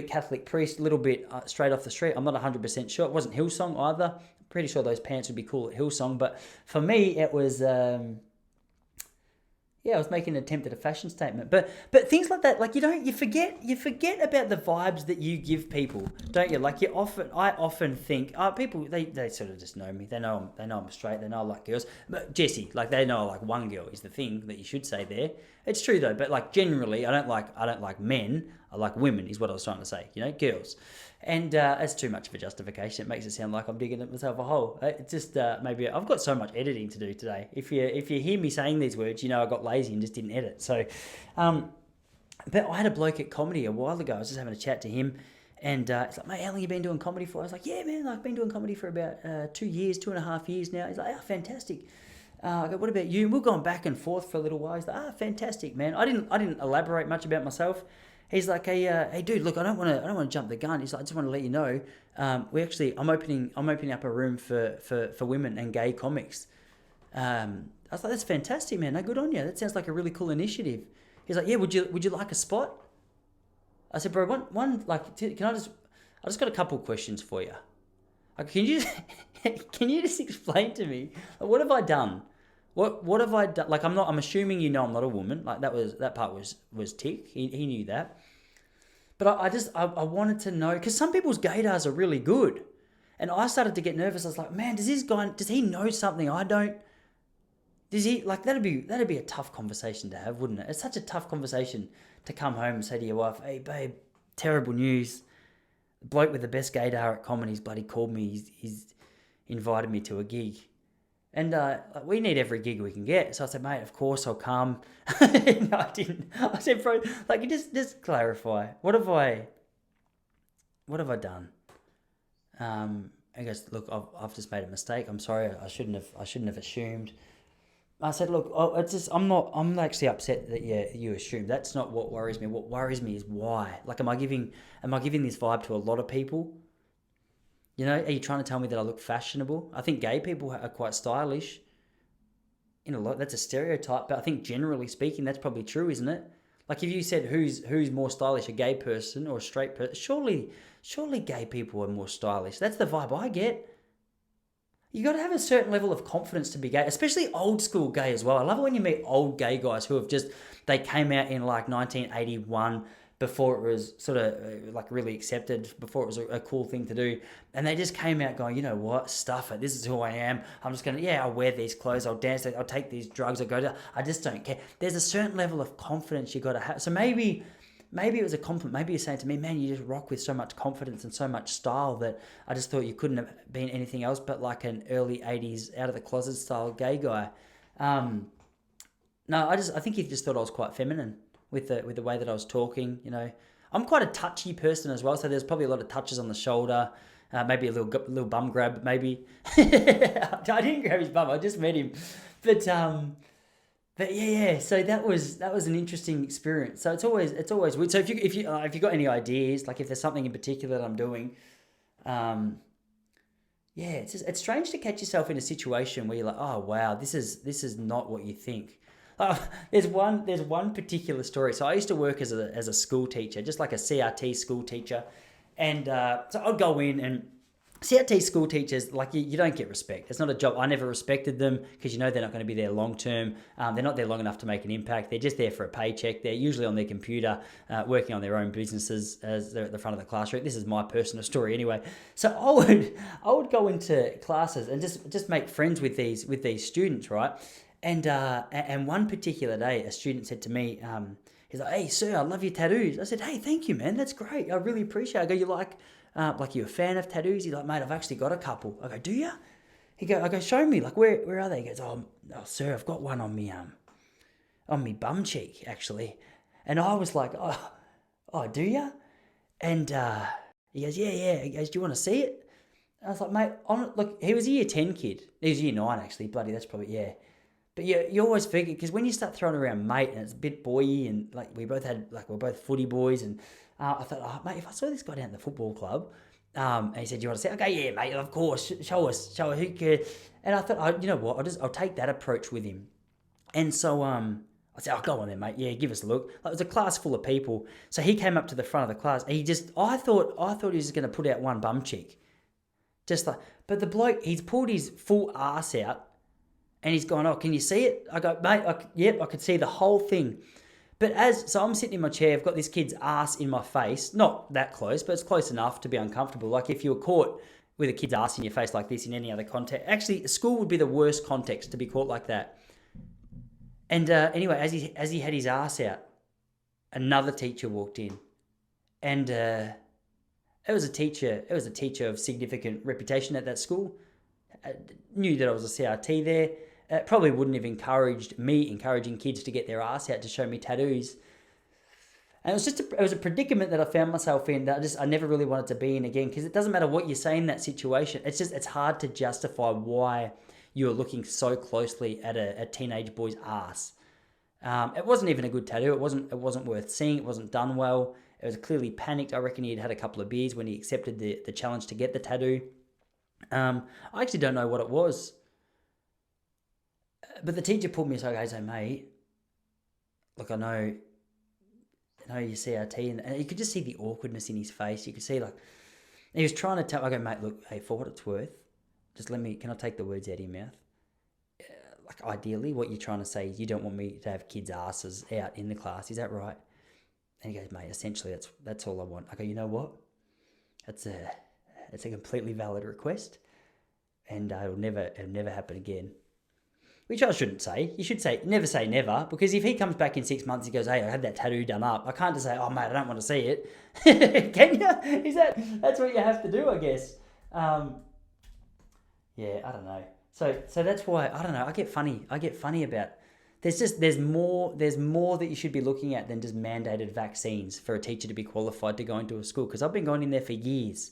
Catholic priest, a little bit straight off the street. I'm not 100% sure. It wasn't Hillsong either. Pretty sure those pants would be cool at Hillsong, but for me it was. I was making an attempt at a fashion statement, but things like that, like you forget about the vibes that you give people, don't you? Like I often think, people they sort of just know me, they know I'm straight, they know I like girls, but Jesse, like they know I like one girl is the thing that you should say there. It's true though, but like generally, I don't like men, I like women is what I was trying to say, girls. And it's too much of a justification. It makes it sound like I'm digging myself a hole. It's just maybe I've got so much editing to do today. If you hear me saying these words, I got lazy and just didn't edit. So, but I had a bloke at comedy a while ago. I was just having a chat to him, and he's like, "Mate, how long you been doing comedy for?" I was like, "Yeah, man, I've been doing comedy for about 2.5 years now." He's like, "Oh, fantastic." I go, "What about you?" And we're going back and forth for a little while. He's like, fantastic, man. I didn't elaborate much about myself. He's like, hey, dude, look, I don't want to jump the gun. He's like, I just want to let you know, I'm opening up a room for women and gay comics. I was like, that's fantastic, man. No, good on you. That sounds like a really cool initiative. He's like, yeah, would you like a spot? I said, bro, one can I just got a couple questions for you. Like, can you just explain to me, like, what have I done? What have I done? Like, I'm assuming I'm not a woman. Like that part was tick. He knew that. But I wanted to know, because some people's gaydars are really good. And I started to get nervous. I was like, man, does he know something I don't? Does he, like, that'd be a tough conversation to have, wouldn't it? It's such a tough conversation to come home and say to your wife, hey babe, terrible news. The bloke with the best gaydar at comedy's bloody called me. He's invited me to a gig. And we need every gig we can get. So I said, mate, of course I'll come. No, I didn't. I said, bro, like, just clarify. What have I done? He goes, look, I've just made a mistake. I'm sorry. I shouldn't have assumed. I said, look, I'm actually upset that you assumed. That's not what worries me. What worries me is why. Like, am I giving this vibe to a lot of people? Are you trying to tell me that I look fashionable? I think gay people are quite stylish. That's a stereotype, but I think generally speaking, that's probably true, isn't it? Like if you said who's more stylish, a gay person or a straight person, surely gay people are more stylish. That's the vibe I get. You got to have a certain level of confidence to be gay, especially old school gay as well. I love it when you meet old gay guys who they came out in like 1981, before it was sort of like really accepted, before it was a cool thing to do. And they just came out going, you know what, stuff it. This is who I am. I'm just going to, I'll wear these clothes. I'll dance. I'll take these drugs. I just don't care. There's a certain level of confidence you got to have. So maybe it was a compliment. Maybe you're saying to me, man, you just rock with so much confidence and so much style that I just thought you couldn't have been anything else but like an early 80s out of the closet style gay guy. No, I think you just thought I was quite feminine with the way that I was talking. I'm quite a touchy person as well, so there's probably a lot of touches on the shoulder, maybe a little bum grab, maybe. I didn't grab his bum, I just met him, but yeah. So that was an interesting experience. So it's always weird. So if you got any ideas, like if there's something in particular that I'm doing, it's strange to catch yourself in a situation where you're like, oh wow, this is not what you think. There's one particular story. So I used to work as a school teacher, just like a CRT school teacher, and so I'd go in, and CRT school teachers, like you don't get respect. It's not a job. I never respected them because they're not going to be there long term. They're not there long enough to make an impact. They're just there for a paycheck. They're usually on their computer, working on their own businesses as they're at the front of the classroom. This is my personal story anyway. So I would go into classes and just make friends with these students, right? And one particular day, a student said to me, he's like, hey, sir, I love your tattoos. I said, hey, thank you, man. That's great. I really appreciate it. I go, you like you a fan of tattoos? He's like, mate, I've actually got a couple. I go, do you? I go, show me, like, where are they? He goes, oh, sir, I've got one on me bum cheek, actually. And I was like, oh, do you? And he goes, yeah. He goes, do you want to see it? And I was like, mate, look, he was a year 10 kid. He was year 9, actually. Bloody, that's probably, yeah. But you always figure, because when you start throwing around mate, and it's a bit boy-y, and like we're both footy boys, and I thought, oh, mate, if I saw this guy down at the football club, and he said, "Do you want to see?" Okay, yeah, mate, of course. Show us. Who cares? And I thought, you know what? I'll take that approach with him. And so I said, "Oh, go on then, mate. Yeah, give us a look." Like, it was a class full of people. So he came up to the front of the class. And I thought he was going to put out one bum cheek, just like. But the bloke, he's pulled his full ass out, and he's gone, "Oh, can you see it?" I go, "Mate, yep, I could see the whole thing." But so I'm sitting in my chair, I've got this kid's ass in my face, not that close, but it's close enough to be uncomfortable. Like if you were caught with a kid's ass in your face like this in any other context, actually, school would be the worst context to be caught like that. And anyway, as he had his ass out, another teacher walked in, and it was a teacher of significant reputation at that school. Knew that I was a CRT there. Probably wouldn't have encouraged me encouraging kids to get their ass out to show me tattoos. And it was a predicament that I found myself in that I never really wanted to be in again, because it doesn't matter what you say in that situation. It's hard to justify why you're looking so closely at a teenage boy's ass. It wasn't even a good tattoo. It wasn't worth seeing. It wasn't done well. It was clearly panicked. I reckon he'd had a couple of beers when he accepted the challenge to get the tattoo. I actually don't know what it was. But the teacher pulled me aside and goes, mate, look, I know you're CRT, and you could just see the awkwardness in his face. You could see, like, he was trying to tell, I go, mate, look, hey, for what it's worth, just can I take the words out of your mouth? Like, ideally, what you're trying to say is you don't want me to have kids' asses out in the class, is that right? And he goes, mate, essentially, that's all I want. I go, you know what? It's a completely valid request, and it'll never happen again. Which I shouldn't say. You should never say never, because if he comes back in 6 months, he goes, hey, I had that tattoo done up. I can't just say, oh, mate, I don't want to see it. Can you? That's what you have to do, I guess. Yeah, I don't know. So that's why, I don't know, I get funny about, there's more that you should be looking at than just mandated vaccines for a teacher to be qualified to go into a school, because I've been going in there for years.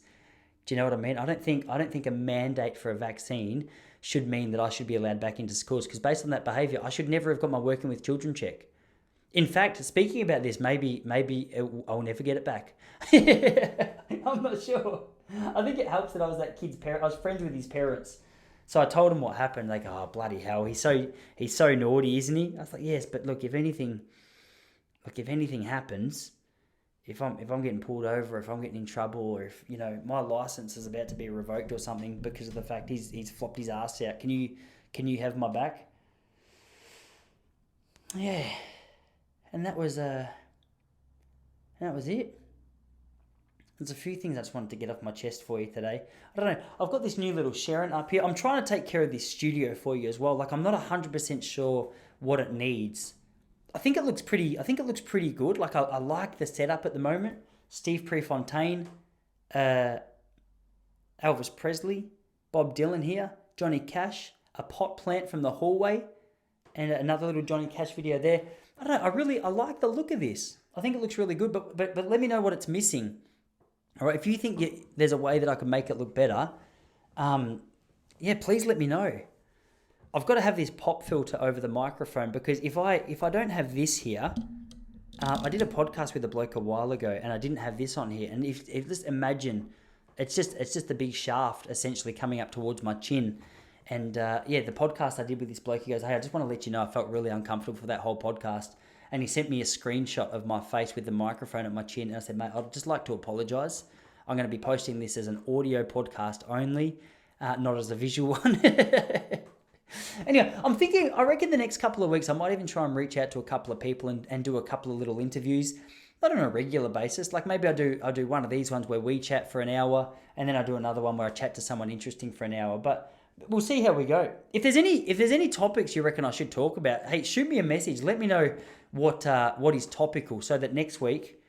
Do you know what I mean? I don't think a mandate for a vaccine should mean that I should be allowed back into schools, because based on that behaviour, I should never have got my working with children check. In fact, speaking about this, maybe I'll never get it back. I'm not sure. I think it helps that I was that kid's parent. I was friends with his parents, so I told him what happened. They go, "Oh, bloody hell, he's so naughty, isn't he?" I was like, "Yes, but look, if anything happens." If I'm getting pulled over, if I'm getting in trouble, or if, you know, my license is about to be revoked or something because of the fact he's flopped his ass out, can you have my back? Yeah, and that was it. There's a few things I just wanted to get off my chest for you today. I don't know. I've got this new little Sharon up here. I'm trying to take care of this studio for you as well. Like, I'm not 100% sure what it needs. I think it looks pretty good. Like, I like the setup at the moment. Steve Prefontaine, Elvis Presley, Bob Dylan here, Johnny Cash, a pot plant from the hallway, and another little Johnny Cash video there. I don't know. I like the look of this. I think it looks really good, but let me know what it's missing. All right, if you think there's a way that I can make it look better, please let me know. I've got to have this pop filter over the microphone, because if I don't have this here, I did a podcast with a bloke a while ago and I didn't have this on here. And if just imagine, it's just the big shaft essentially coming up towards my chin. And the podcast I did with this bloke, he goes, "Hey, I just want to let you know I felt really uncomfortable for that whole podcast." And he sent me a screenshot of my face with the microphone at my chin. And I said, "Mate, I'd just like to apologise. I'm going to be posting this as an audio podcast only, not as a visual one." Anyway, I reckon the next couple of weeks I might even try and reach out to a couple of people and do a couple of little interviews, not on a regular basis. Like, maybe I'll do one of these ones where we chat for an hour, and then I'll do another one where I chat to someone interesting for an hour. But we'll see how we go. If there's any topics you reckon I should talk about, hey, shoot me a message. Let me know what is topical, so that next week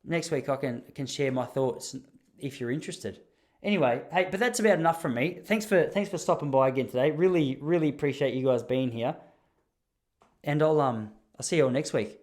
I can share my thoughts if you're interested. Anyway, hey, but that's about enough from me. Thanks for stopping by again today. Really, really appreciate you guys being here. And I'll see you all next week.